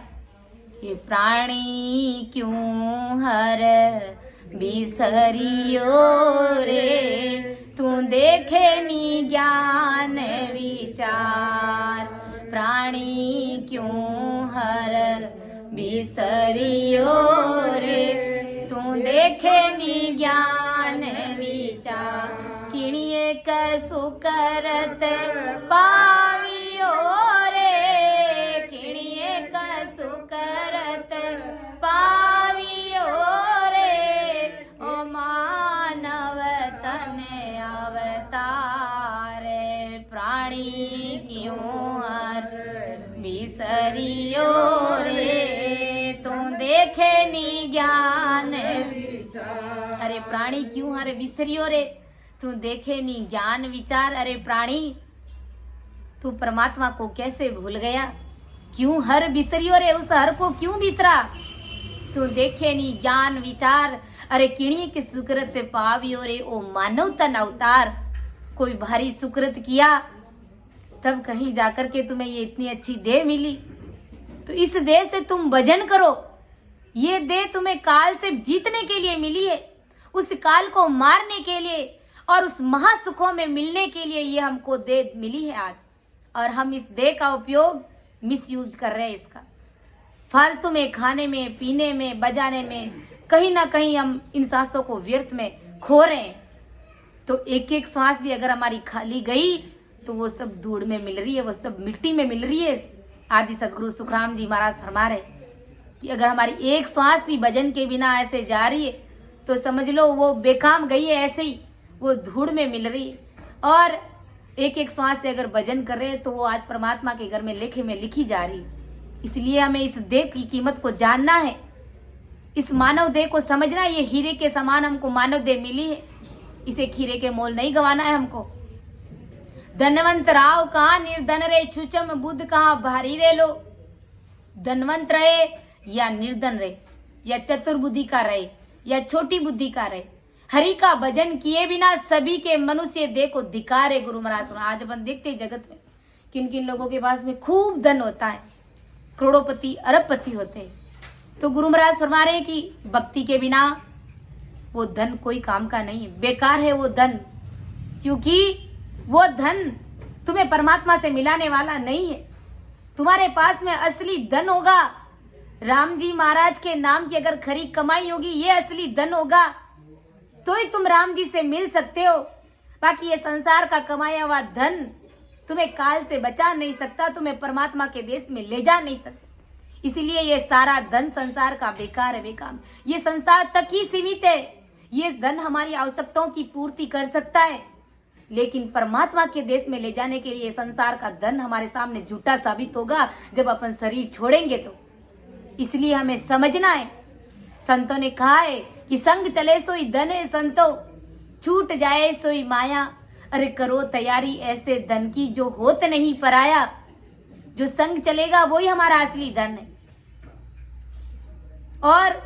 ये प्राणी क्यों हर बिसरियो रे, तू देखे नी ज्ञान विचार। प्राणी क्यों हर बिसरियो रे, तू देखे नी ज्ञान विचार। किणिये कसु करत पावियो रे, किणिये कसु करत पावियो रे, ओ मानव तन अवतार। प्राणी क्यों हर बिसरियो रे, तू देखे नी ज्ञान विचार। अरे प्राणी क्यों हर बिसरियो रे, तू देखे नी ज्ञान विचार। अरे प्राणी, तू परमात्मा को कैसे भूल गया, क्यों हर बिसरियो रे, उस हर को क्यों बिसरा। तू देखे नी ज्ञान विचार। अरे किणिये के सुकृत पावियो रे, ओ मानव तन अवतार। कोई भारी सुकृत किया तब कहीं जाकर के तुम्हें ये इतनी अच्छी देह मिली, तो इस देह से तुम भजन करो। ये देह तुम्हें काल से जीतने के लिए मिली है, उस काल को मारने के लिए और उस महासुखों में मिलने के लिए ये हमको देह मिली है आज। और हम इस देह का उपयोग मिसयूज कर रहे हैं, इसका फालतू में खाने में, पीने में, बजाने में, कहीं ना कहीं हम इन सांसों को व्यर्थ में खो रहे हैं। तो एक एक सांस भी अगर हमारी खाली गई तो वो सब धूड़ में मिल रही है, वो सब मिट्टी में मिल रही है। आदि सदगुरु सुखराम जी महाराज फरमा रहे कि अगर हमारी एक सांस भी भजन के बिना ऐसे जा रही है तो समझ लो वो बेकाम गई है, ऐसे ही वो धूड़ में मिल रही है। और एक एक सांस से अगर भजन कर रहे हैं तो वो आज परमात्मा के घर में लेखे में लिखी जा रही है। इसलिए हमें इस देह की कीमत को जानना है, इस मानव देह को समझना है। ये हीरे के समान हमको मानव देह मिली है, इसे खीरे के मोल नहीं गंवाना है हमको। धनवंत राव कहाँ निर्धन रे, छुचम बुद्ध कहाँ भारी रे लो। धनवंत रहे या निर्धन रहे, या चतुर बुद्धि का रहे या छोटी बुद्धि का रहे, हरि का भजन किए बिना सभी के मनुष्य देह को धिक्कार है। गुरु महाराज आज अपन देखते जगत में किन किन लोगों के पास में खूब धन होता है, करोड़ोपति अरबपति होते हैं। तो गुरु महाराज फरमा रहे कि भक्ति के बिना वो धन कोई काम का नहीं है, बेकार है वो धन, क्योंकि वो धन तुम्हें परमात्मा से मिलाने वाला नहीं है। तुम्हारे पास में असली धन होगा, राम जी महाराज के नाम की अगर खरी कमाई होगी, ये असली धन होगा, तो ही तुम राम जी से मिल सकते हो। बाकी ये संसार का कमाया हुआ धन तुम्हें काल से बचा नहीं सकता, तुम्हें परमात्मा के देश में ले जा नहीं सकता। इसीलिए ये सारा धन संसार का बेकार है, बेकाम। ये संसार तक ही सीमित है। ये धन हमारी आवश्यकताओं की पूर्ति कर सकता है, लेकिन परमात्मा के देश में ले जाने के लिए संसार का धन हमारे सामने झूठा साबित होगा जब अपन शरीर छोड़ेंगे तो। इसलिए हमें समझना है, संतों ने कहा है कि संग चले सोई धन है संतो, छूट जाए सोई माया। अरे करो तैयारी ऐसे धन की जो होत नहीं पराया। जो संग चलेगा वही हमारा असली धन है। और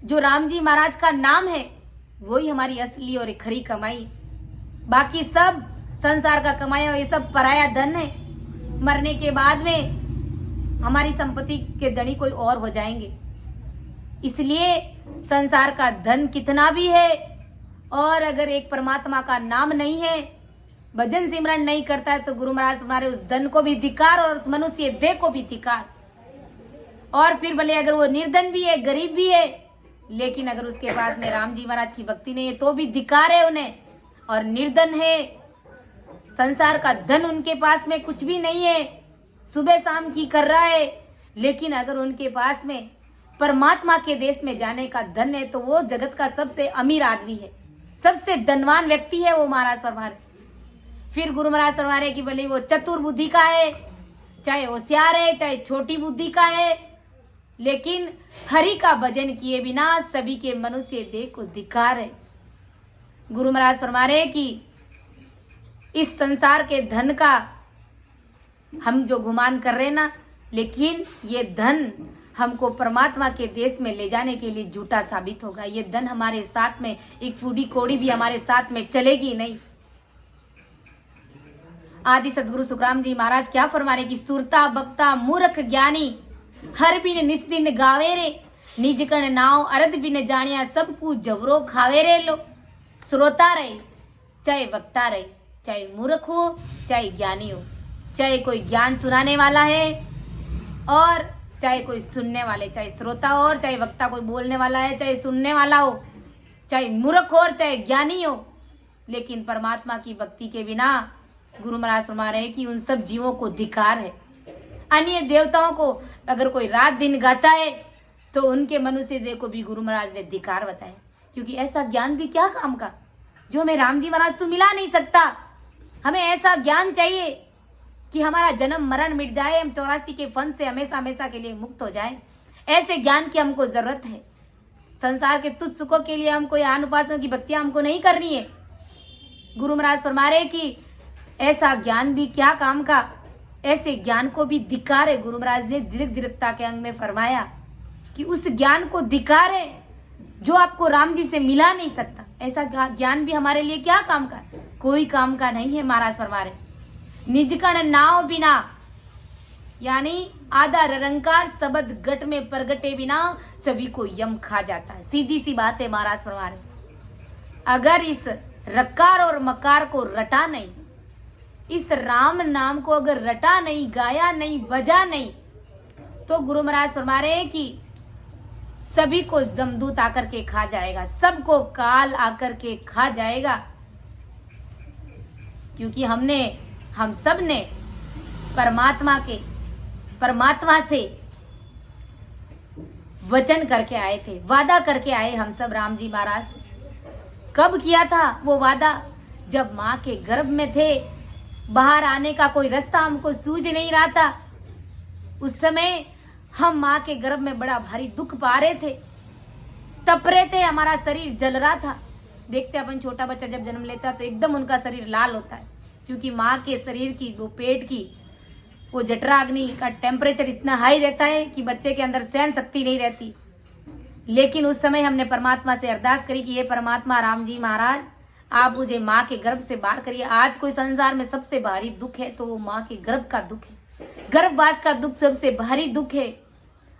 जो राम जी महाराज का नाम है वही हमारी असली और खरी कमाई है। बाकी सब संसार का कमाया ये सब पराया धन है। मरने के बाद में हमारी संपत्ति के धनी कोई और हो जाएंगे। इसलिए संसार का धन कितना भी है, और अगर एक परमात्मा का नाम नहीं है, भजन सिमरन नहीं करता है, तो गुरु महाराज हमारे उस धन को भी धिक्कार और उस मनुष्य देह को भी धिक्कार। और फिर भले अगर वो निर्धन भी है, गरीब भी है, लेकिन अगर उसके पास में राम जी महाराज की भक्ति नहीं है तो भी धिक्कार है उन्हें। और निर्धन है, संसार का धन उनके पास में कुछ भी नहीं है, सुबह शाम की कर रहा है, लेकिन अगर उनके पास में परमात्मा के देश में जाने का धन है तो वो जगत का सबसे अमीर आदमी है, सबसे धनवान व्यक्ति है वो महाराज फरमा रहे। फिर गुरु महाराज फरमा रहे कि भले वो चतुर बुद्धि का है, चाहे होशियार है, चाहे छोटी बुद्धि का है, लेकिन हरि का भजन किए बिना सभी के मनुष्य देह को धिक्कार है। गुरु महाराज फरमा रहे कि इस संसार के धन का हम जो गुमान कर रहे ना, लेकिन ये धन हमको परमात्मा के देश में ले जाने के लिए झूठा साबित होगा। ये धन हमारे साथ में एक पूरी कोड़ी भी हमारे साथ में चलेगी नहीं। आदि सदगुरु सुखराम जी महाराज क्या फरमा रहे कि सुरता बक्ता मूर्ख ज्ञानी हर बिन निस्दिन गावे रे, निज कण नाव अरद बिन जानिया सब कुछ जबरो खावे रे लो। श्रोता रहे चाहे वक्ता रहे, चाहे मूर्ख हो चाहे ज्ञानी हो, चाहे कोई ज्ञान सुनाने वाला है और चाहे कोई सुनने वाले, चाहे श्रोता हो और चाहे वक्ता कोई बोलने वाला है, चाहे सुनने वाला हो, चाहे मूर्ख हो और चाहे ज्ञानी हो, लेकिन परमात्मा की भक्ति के बिना गुरु महाराज फरमा रहे हैं कि उन सब जीवों को धिक्कार है। अन्य देवताओं को अगर कोई रात दिन गाता है तो उनके मनुष्य देह को भी गुरु महाराज ने धिक्कार बताया, क्योंकि ऐसा ज्ञान भी क्या काम का जो हमें राम जी महाराज से मिला नहीं सकता। हमें ऐसा ज्ञान चाहिए कि हमारा जन्म मरण मिट जाए, हम 84 के फन से हमेशा हमेशा के लिए मुक्त हो जाए। ऐसे ज्ञान की हमको जरूरत है। संसार के तुच्छ सुखों के लिए हमको या अनुपासना की भक्तियां हमको नहीं करनी है। गुरु महाराज फरमा रहे कि ऐसा ज्ञान भी क्या काम का, ऐसे ज्ञान को भी धिक्कार है। गुरु महाराज ने दीर्घ दीर्घता के अंग में फरमाया कि उस ज्ञान को धिक्कार है जो आपको राम जी से मिला नहीं सकता। ऐसा ज्ञान भी हमारे लिए क्या काम का, कोई काम का नहीं है। महाराज फरमा रहे निज कण नाव बिना, यानी आधा निरंकार शब्द गट में प्रगटे बिना सभी को यम खा जाता है। सीधी सी बात है। महाराज फरमा रहे अगर इस रकार और मकार को रटा नहीं, इस राम नाम को अगर रटा नहीं, गाया नहीं, बजा नहीं, तो गुरु महाराज फरमा रहे हैं कि सभी को जमदूत आकर के खा जाएगा, सबको काल आकर के खा जाएगा। क्योंकि हम सब ने परमात्मा से वचन करके आए थे, वादा करके आए हम सब राम जी महाराज। कब किया था वो वादा? जब माँ के गर्भ में थे, बाहर आने का कोई रास्ता हमको सूझ नहीं रहा था। उस समय हम माँ के गर्भ में बड़ा भारी दुख पा रहे थे, तप रहे थे, हमारा शरीर जल रहा था। देखते अपन छोटा बच्चा जब जन्म लेता है तो एकदम उनका शरीर लाल होता है, क्योंकि माँ के शरीर की वो पेट की वो जठरा अग्नि का टेम्परेचर इतना हाई रहता है कि बच्चे के अंदर सहन शक्ति नहीं रहती। लेकिन उस समय हमने परमात्मा से अरदास करी कि ये परमात्मा राम जी महाराज, आप मुझे माँ के गर्भ से बाहर करिए। आज कोई संसार में सबसे भारी दुख है तो वो माँ के गर्भ का दुख है, गर्भवास का दुख सबसे भारी दुख है।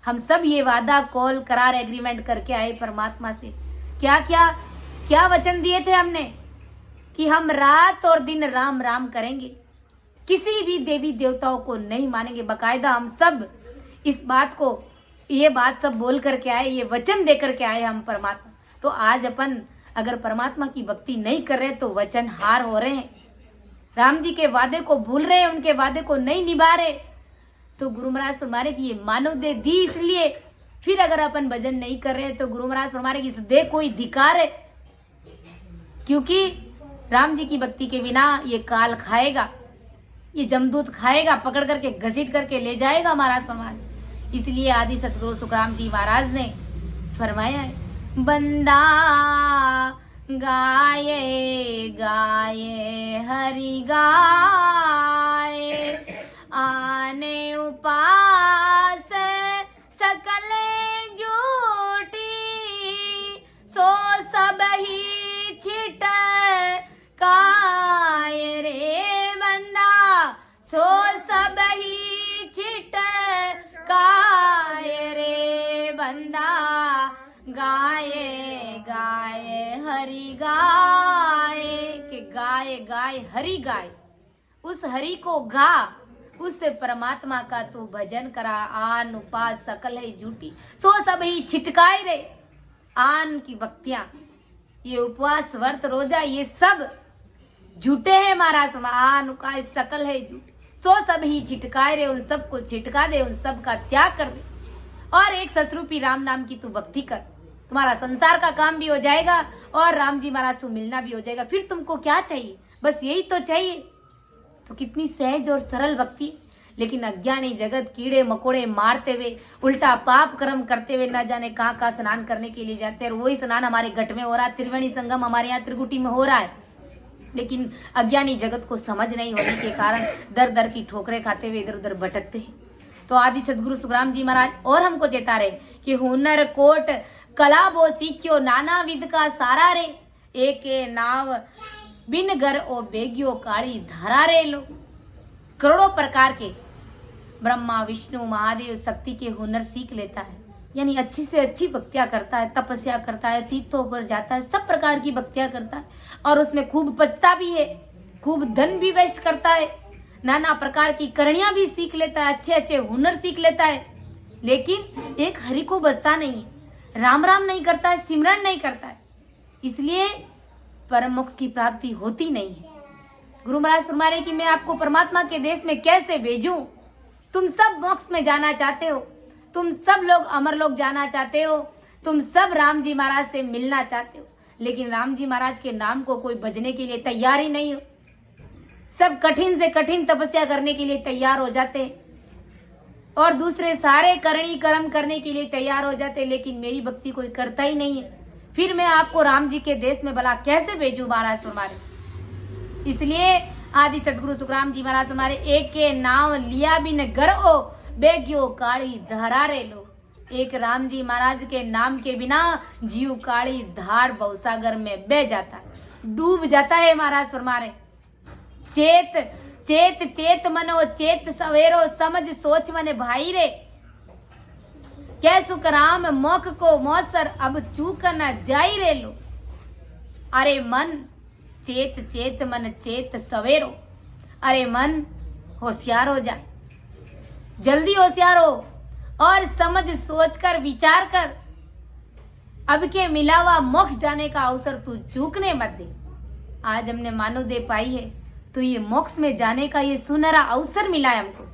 हम सब ये वादा कॉल करार एग्रीमेंट करके आए परमात्मा से। क्या वचन दिए थे हमने कि हम रात और दिन राम राम करेंगे, किसी भी देवी देवताओं को नहीं मानेंगे। बकायदा हम सब इस बात को, ये बात सब बोल करके आए, ये वचन दे करके आए हम परमात्मा। तो आज अपन अगर परमात्मा की भक्ति नहीं कर रहे तो वचन हार हो रहे हैं, राम जी के वादे को भूल रहे हैं, उनके वादे को नहीं निभा रहे। तो गुरु महाराज फरमा रहे कि ये मानव देह दी इसलिए, फिर अगर अपन भजन नहीं कर रहे तो गुरु महाराज फरमा रहे कि इस देह कोई धिकार है, क्योंकि राम जी की भक्ति के बिना ये काल खाएगा, ये जमदूत खाएगा, पकड़ करके घसीट करके ले जाएगा महाराज फरमा रहे। इसलिए आदि सतगुरु सुखराम जी महाराज ने फरमाया है, बंदा गाये गाये हरि गाये, आने उपास सकल जूटी, सो सब ही छिट काय रे बंदा, सो सब ही छिट काय रे बंदा, गाये गाये हरि गाये, के गाये गाये हरि गाय, उस हरि को गा, उससे परमात्मा का तू भजन करा। आन उपास सकल है झूठी, सो सब ही छिटकाए रे। आन की भक्तियां, ये उपवास व्रत रोजा, ये सब झूठे हैं महाराज। आन उपास सकल है झूठी, सो सब ही छिटकाए रे। उन सबको छिटका दे, उन सब का त्याग कर दे और एक ससरूपी राम नाम की तू भक्ति कर। तुम्हारा संसार का काम भी हो जाएगा और राम जी महाराज से मिलना भी हो जाएगा। फिर तुमको क्या चाहिए? बस यही तो चाहिए। तो कितनी सहज और सरल भक्ति। लेकिन अज्ञानी जगत कीड़े मकोड़े मारते हुए, उल्टा पाप कर्म करते हुए न जाने कहाँ कहाँ स्नान करने के लिए जाते हैं। और वही स्नान हमारे घट में हो रहा है, त्रिवेणी संगम हमारे यहाँ त्रिकुटी में हो रहा है। लेकिन अज्ञानी जगत को समझ नहीं होने के कारण दर दर की ठोकरें खाते हुए इधर उधर भटकते हैं। तो आदि सदगुरु सुखराम जी महाराज और हमको चेता रहे कि हुनर कोट कला बो सीखियो, नाना विध का सारा रे, एक नाव बिन घर ओ बेगियो काली धारा रे लो। करोड़ों प्रकार के ब्रह्मा विष्णु महादेव शक्ति के हुनर सीख लेता है, यानी अच्छी से अच्छी भक्तियां करता है, तपस्या करता है, तीर्थों पर जाता है, सब प्रकार की भक्तियां करता है और उसमें खूब पचता भी है, खूब धन भी वेस्ट करता है, नाना प्रकार की करणियां भी सीख लेता है, अच्छे अच्छे हुनर सीख लेता है। लेकिन एक हरि को बसता नहीं है, राम राम नहीं करता है, सिमरन नहीं करता है, इसलिए परम मोक्ष की प्राप्ति होती नहीं है। गुरु महाराज फरमा रहे कि मैं आपको परमात्मा के देश में कैसे भेजूं? तुम सब मोक्ष में जाना चाहते हो, तुम सब लोग अमर लोग जाना चाहते हो, तुम सब राम जी महाराज से मिलना चाहते हो, लेकिन राम जी महाराज के नाम को कोई बजने के लिए तैयार ही नहीं हो। सब कठिन से कठिन तपस्या करने के लिए तैयार हो जाते हैं और दूसरे सारे करणी कर्म करने के लिए तैयार हो जाते हैं, लेकिन मेरी भक्ति कोई करता ही नहीं है। फिर मैं आपको राम जी के देश में भला कैसे भेजूं? महाराज हमारे इसलिए आदि सदगुरु सुखराम जी महाराज हमारे एक के नाम लिया भी न घर ओ बेग्यो काली धारा रे लो। एक राम जी महाराज के नाम के बिना जीव काली धार भवसागर में बह जाता है, डूब जाता है। महाराज फरमारे चेत चेत चेत मनो चेत सवेरो, समझ सोच मने भाई रे, कै सुख राम मोख को मौसर, अब चूक न जाई रे लो। अरे मन चेत चेत मन चेत सवेरो, अरे मन होशियार हो जा, जल्दी होशियार हो और समझ सोच कर विचार कर, अब के मिला हुआ मोक्ष जाने का अवसर तू चूकने मत दे। आज हमने मानव देह पाई है तो ये मोक्ष में जाने का ये सुनहरा अवसर मिला है हमको,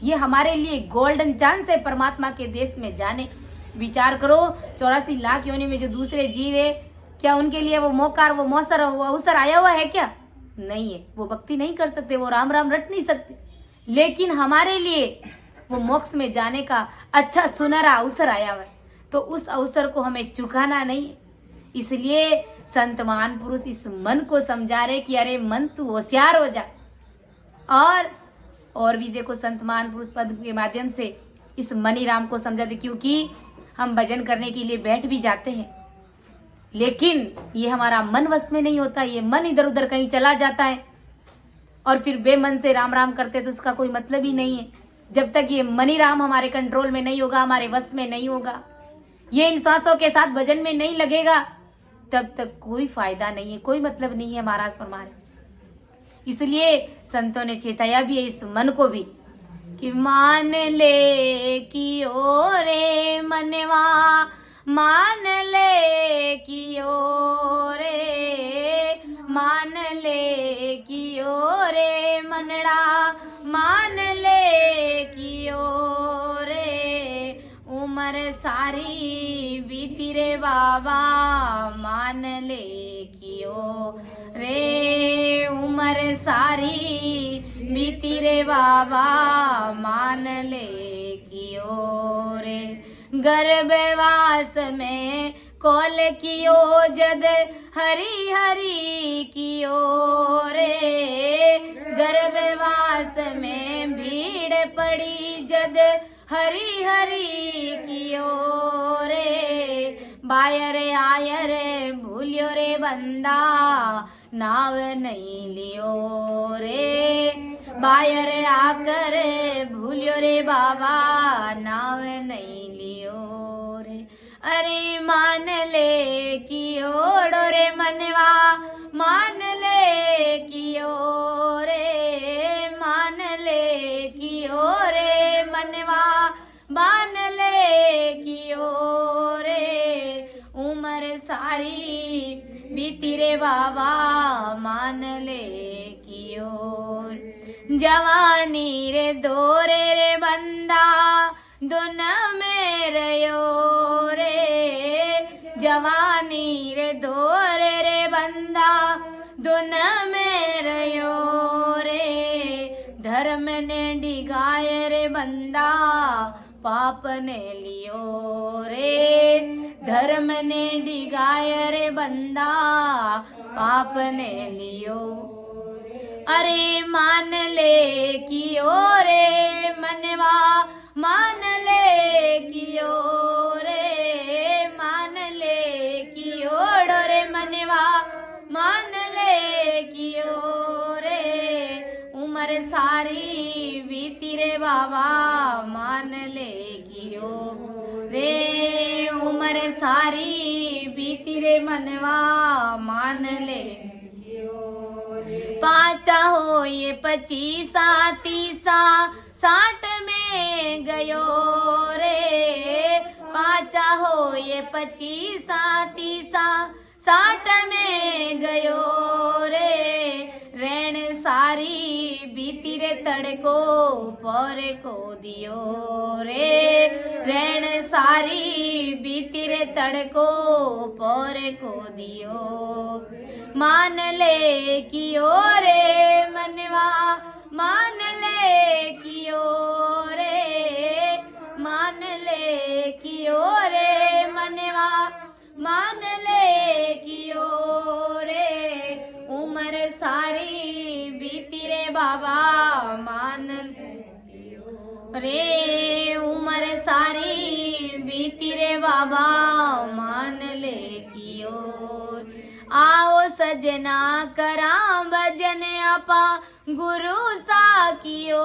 ये हमारे लिए गोल्डन चांस है परमात्मा के देश में जाने। विचार करो 84 लाख योनि में जो दूसरे जीव है, क्या उनके लिए वो मौका वो मौसर वो अवसर आया हुआ है? क्या नहीं है। वो भक्ति नहीं कर सकते, वो राम राम रट नहीं सकते, लेकिन हमारे लिए वो मोक्ष में जाने का अच्छा सुनहरा अवसर आया हुआ है, तो उस अवसर को हमें चुकाना नहीं है। इसलिए संत महान पुरुष इस मन को समझा रहे कि अरे मन तू होशियार हो जा। और भी देखो संत महान पुरुष पद के माध्यम से इस मनी राम को समझाते, क्योंकि हम भजन करने के लिए बैठ भी जाते हैं लेकिन ये हमारा मन वश में नहीं होता, ये मन इधर उधर कहीं चला जाता है और फिर बेमन से राम राम करते तो उसका कोई मतलब ही नहीं है। जब तक ये मनी राम हमारे कंट्रोल में नहीं होगा, हमारे वश में नहीं होगा, ये इन सांसों के साथ भजन में नहीं लगेगा, तब तक कोई फायदा नहीं है, कोई मतलब नहीं है। महाराज फरमा रहे इसलिए संतों ने चेताया भी है इस मन को भी कि मान ले कि ओ रे मनवा मान ले कियो रे, मान ले कियो रे मनड़ा, मान ले कियो रे, उम्र सारी बीती रे बाबा, मान ले कियो रे, उम्र सारी बीती रे बाबा, मान ले कियो रे। गर्भवास में कौल कियो जद, हरि हरि कियो रे, गर्भवास में भीड़ पड़ी जद, हरि हरि कियो रे। बायर आयर भूलियो रे बंदा, नाव नहीं लियो रे, बायर आकर भूलियो रे बाबा, नाव नहीं लियो रे। अरे मान ले कियो रे मनवा, मान ले कियो रे, मान ले कियो रे मनवा, मान ले कियो रे, उम्र सारी बीती रे बाबा, मान ले कियो। जवानी रे दोरे रे बंदा, दुन में रयो रे, जवानी रे दोरे रे बंदा, दुन में रयो रे। धर्म ने डिगाए रे बंदा, पाप ने लियो रे, धर्म ने डिगाए रे बंदा, पाप ने लियो। अरे मान ले कियो रे मनवा, मान ले कियो रे, मान ले कियो रे मनवा, मान ले कियो रे। उम्र सारी बीती रे बाबा, मान ले कियो रे, उम्र सारी बीती रे मनवा, मान ले। पाचा हो ये 25 30 60 में गयो रे, पाचा हो ये 25 30 60 में गयो रे। रैन सारी बीती रे तड़को, पौरे को दियो रे, रैन सारी बीती रे तड़को, पौरे को दियो। मान ले कियो रे मनवा, मान ले कियो रे, मान ले कियो रे मनवा, मान ले कियो रे। उम्र सारी बीती रे बाबा, मान रे, उम्र सारी बीती रे बाबा, मान ले कियो। आओ सजना करा भजन अपा, गुरु सा कियो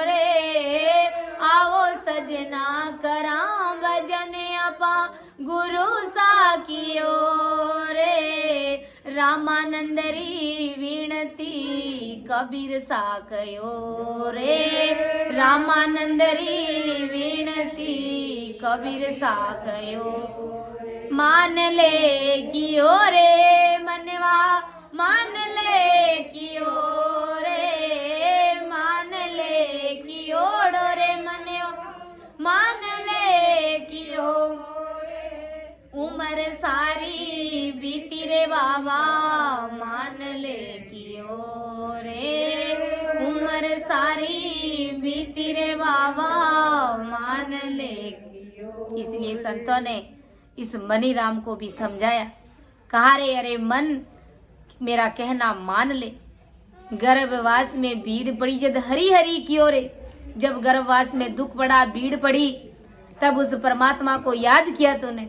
रे, आओ सजना करा भजन अपा, गुरु सा कियो रे। रामानंदरी विनती कबीर सा कयो रे, रामानंदरी विनती कबीर सा कयो। मान ले कियो रे मनवा, मान ले कियो रे, मान ले कियो रे मनवा, मान ले कियो। उम्र सारी बीती रे बाबा, मान ले कियो रे, उम्र सारी बीती रे बाबा, मान ले। इसलिए संतों ने इस मनी राम को भी समझाया, कहा रे अरे मन मेरा कहना मान ले। गर्भवास में भीड़ पड़ी जब हरी हरी कियो रे, जब गर्भवास में दुख पड़ा भीड़ पड़ी, तब उस परमात्मा को याद किया तूने।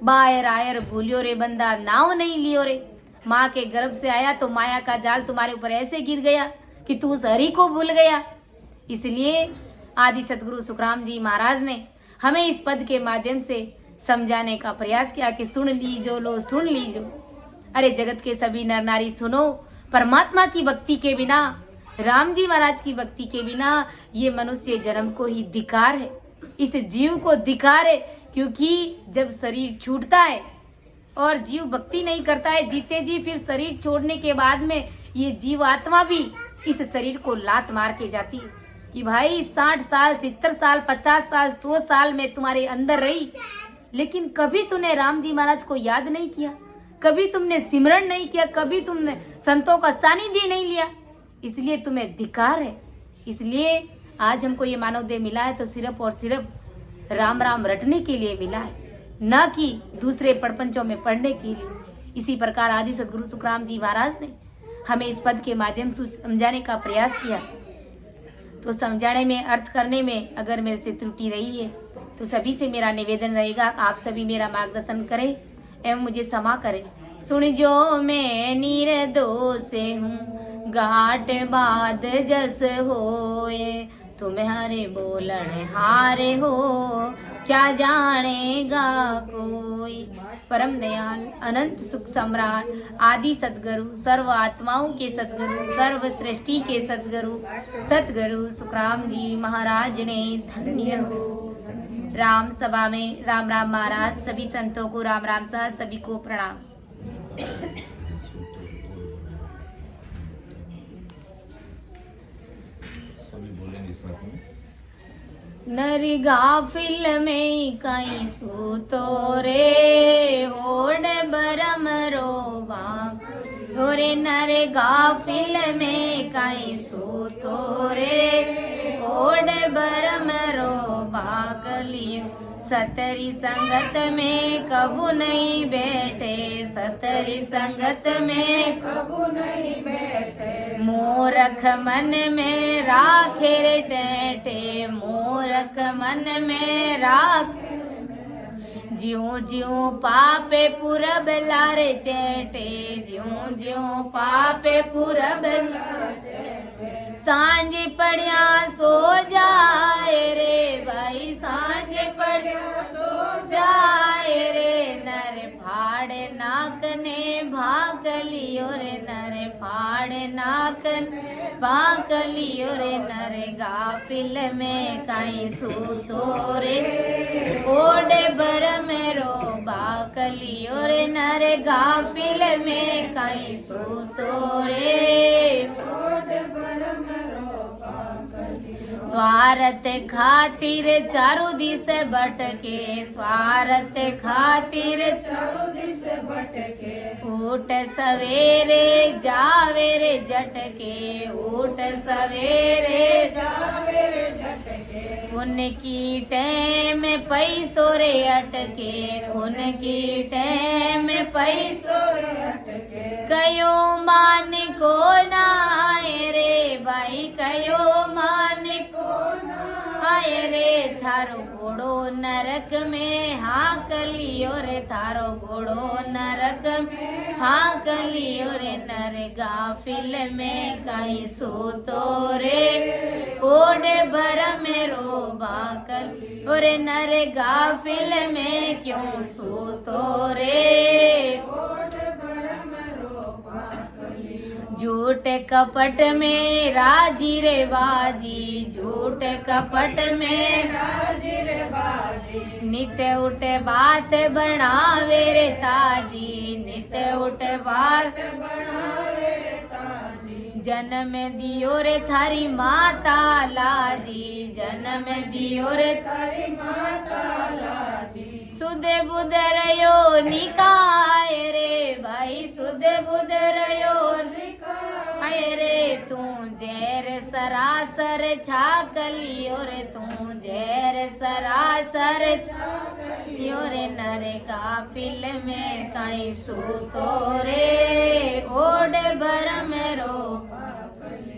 बायर आयर भूलियो रे बंदा, नाव नहीं लियो रे। माँ के गर्भ से आया तो माया का जाल तुम्हारे ऊपर ऐसे गिर गया कि तू उस हरि को भूल गया। इसलिए आदि सतगुरु सुखराम जी महाराज ने हमें इस पद के माध्यम से समझाने का प्रयास किया कि सुन लीजो लो, सुन लीजो। अरे जगत के सभी नर नारी सुनो, परमात्मा की भक्ति के बिना, राम जी महाराज की भक्ति के बिना ये मनुष्य जन्म को ही धिक्कार है। इस जीव को धिक्कार है क्योंकि जब शरीर छूटता है और जीव भक्ति नहीं करता है जीते जी, फिर शरीर छोड़ने के बाद में ये जीव आत्मा भी इस शरीर को लात मार के जाती है कि भाई 60 साल 70 साल 50 साल 100 साल में तुम्हारे अंदर रही, लेकिन कभी तूने राम जी महाराज को याद नहीं किया, कभी तुमने सिमरण नहीं किया, कभी तुमने संतों का सानिध्य नहीं लिया, इसलिए तुम्हें धिक्कार है। इसलिए आज हमको ये मानव देह मिला है तो सिर्फ और सिर्फ राम राम रटने के लिए मिला है, न कि दूसरे प्रपंचों में पढ़ने के लिए। इसी प्रकार आदि सदगुरु सुखराम जी महाराज ने हमें इस पद के माध्यम से समझाने का प्रयास किया, तो समझाने में अर्थ करने में अगर मेरे से त्रुटि रही है तो सभी से मेरा निवेदन रहेगा आप सभी मेरा मार्गदर्शन करें एवं मुझे क्षमा करें। सुन जो मैं निर्दोष हूँ घाट बाद जस होए, तुम्हारे बोलन हारे हो क्या जानेगा कोई। परम दयाल अनंत सुख सम्राट आदि सतगुरु सर्व आत्माओं के सतगुरु सर्व सृष्टि के सतगुरु सतगुरु सुखराम जी महाराज ने धन्य हो। राम सभा में राम राम महाराज सभी संतों को राम राम सह सभी को प्रणाम। नर गाफिल में कहीं सूतो रे ओड बरम रोबा, ओरे नर गाफिल में कहीं सूतो रे ओड बरम रोबा कलियो, सतरी संगत में कबू नहीं बैठे, सतरी संगत में कबू नहीं बैठे, मोरख मन में राखे रे टेटे, मोरख मन में राखे, ज्यों ज्यों पापे पूरब लारे चेटे, ज्यों ज्यों पापे पूरब सांझ पड़िया सो जाए रे भाई, सांझ पड़िया सो जाए रे, नर फाड़े नाक ने भाग लियो रे, नर फाड़े नाक ने भाग लियो रे, नर गाफिल में कहीं सूतो रे ओडे बर में रो बाकलियो रे, नर गाफिल में कहीं सूतो रे ओडे बर में स्वार्थ खातिर चारों दिस भटके, स्वार्थ खातिर चारों दिस भटके, उठ सवेरे जावे रे झटके, उठ सवेरे जावे रे झटके, उनकी टैम पैसों रे अटके, उनकी टैम पैसों रे अटके, कयो मान को नाए रे भाई, कयो मान को आए रे, थारो घोड़ो नरक में हाँक लियो रे, थारो घोड़ो नरक में हाँक लियो रे, नर गाफिल में कहीं सूतो रे ओडे भर में रो बाकल, ओरे नर गाफिल में क्यों सूतो रे ओडे भर में रो बाकली, झूठ कपट में राजी रे बाजी, झूठ कपट में राजी रे बाजी, नित उठ बात बनावे रे ताजी, नित उठ बात बनावे रे ताजी, जन्म दियो रे थारी माता लाजी, जन्म दियो रे थारी माता लाजी, सुध बुध रयो निकाय रे भाई, सुध बुध रयो निकाय रे, तू जैर सरासर छाकलियो रे, तू जैर सरासर छाकलियो रे, नर गाफिल में कहीं सूतो रे ओडे भर में रो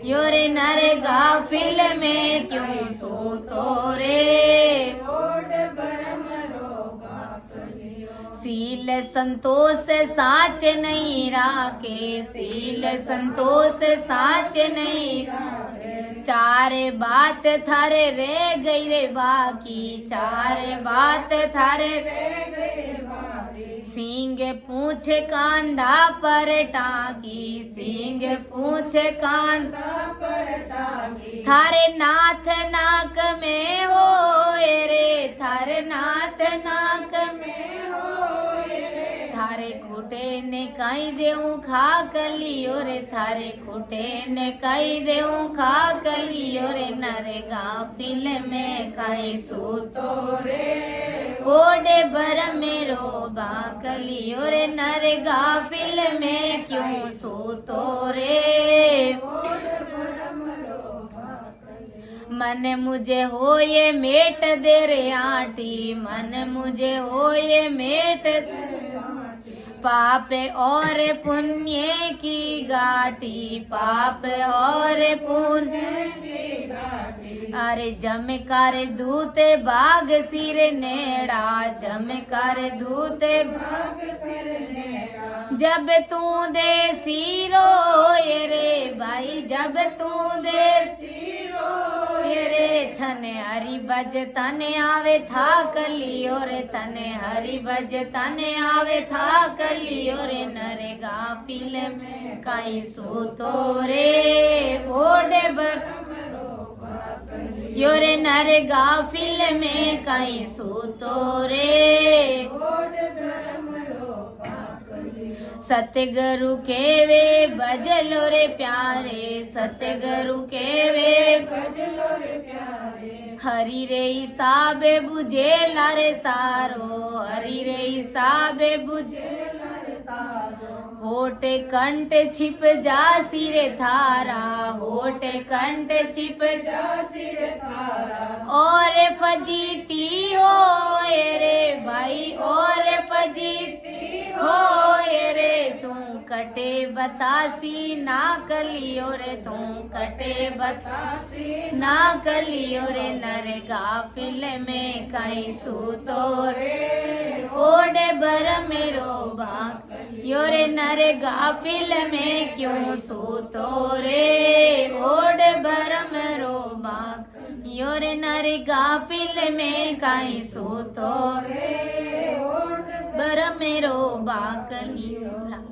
यो रे, नर गाफिल में क्यों सूतो रे ओडे भर में रो। सील संतोष साच नहीं राखे, सील संतोष साच नहीं राखे, चार बात थारे रह गई रे बाकी, चार बात थारे रह गई बाकी, सींग पूछ कांधा पर टाकी, सींग पूछ कांधा पर टाकी, थारे नाथ नाक में हो रे, थारे नाथ नाक कई देऊं खाकलियो रे थारे खूटे ने कई देऊं खाकलियो रे नरे गाफिल में कई सूतो रे ओडे बर मेरो बाकलियो रे नरे गाफिल में क्यों सूतो रे मन मुझे हो ये मेट दे रे आटी मन मुझे हो ये मेट पाप और पुण्य की गाटी पाप और पुण्य की गाटी अरे जमकार दूते बाग सिर नेड़ा जमकार दूते बाग सिर नेड़ा जब तू दे सीरो ये रे भाई जब तू दे रे थने हरि बज तने आवे था कलियो रे थने हरि बज तने आवे था कलियो रे नरे गाफिल में काई सूतो रे ओडे बर यो रे नरे गाफिल में काई सूतो रे सतगुरु केवे भजलो रे प्यारे सतगुरु केवे भजलो रे प्यारे हरि रे हिसाबे बुझे लारे सारो हरि रे हिसाबे बुझे लारे सारो होटे कंठ छिप जासी रे थारा होटे कंठ छिप जासी रे थारा और फजीती हो रे भाई और फजीती हो रे तू कटे बतासी ना कलियो रे तू कटे बतासी ना कलियो रे नरे गाफिल में कई सूतो रे ओडे बर मेरो बाक यो रे नरे गाफिल में क्यों सूतो रे ओडे बर मेरो बाक यो रे नरे गाफिल में कई सूतो रे ओडे बर मेरो बाक लियो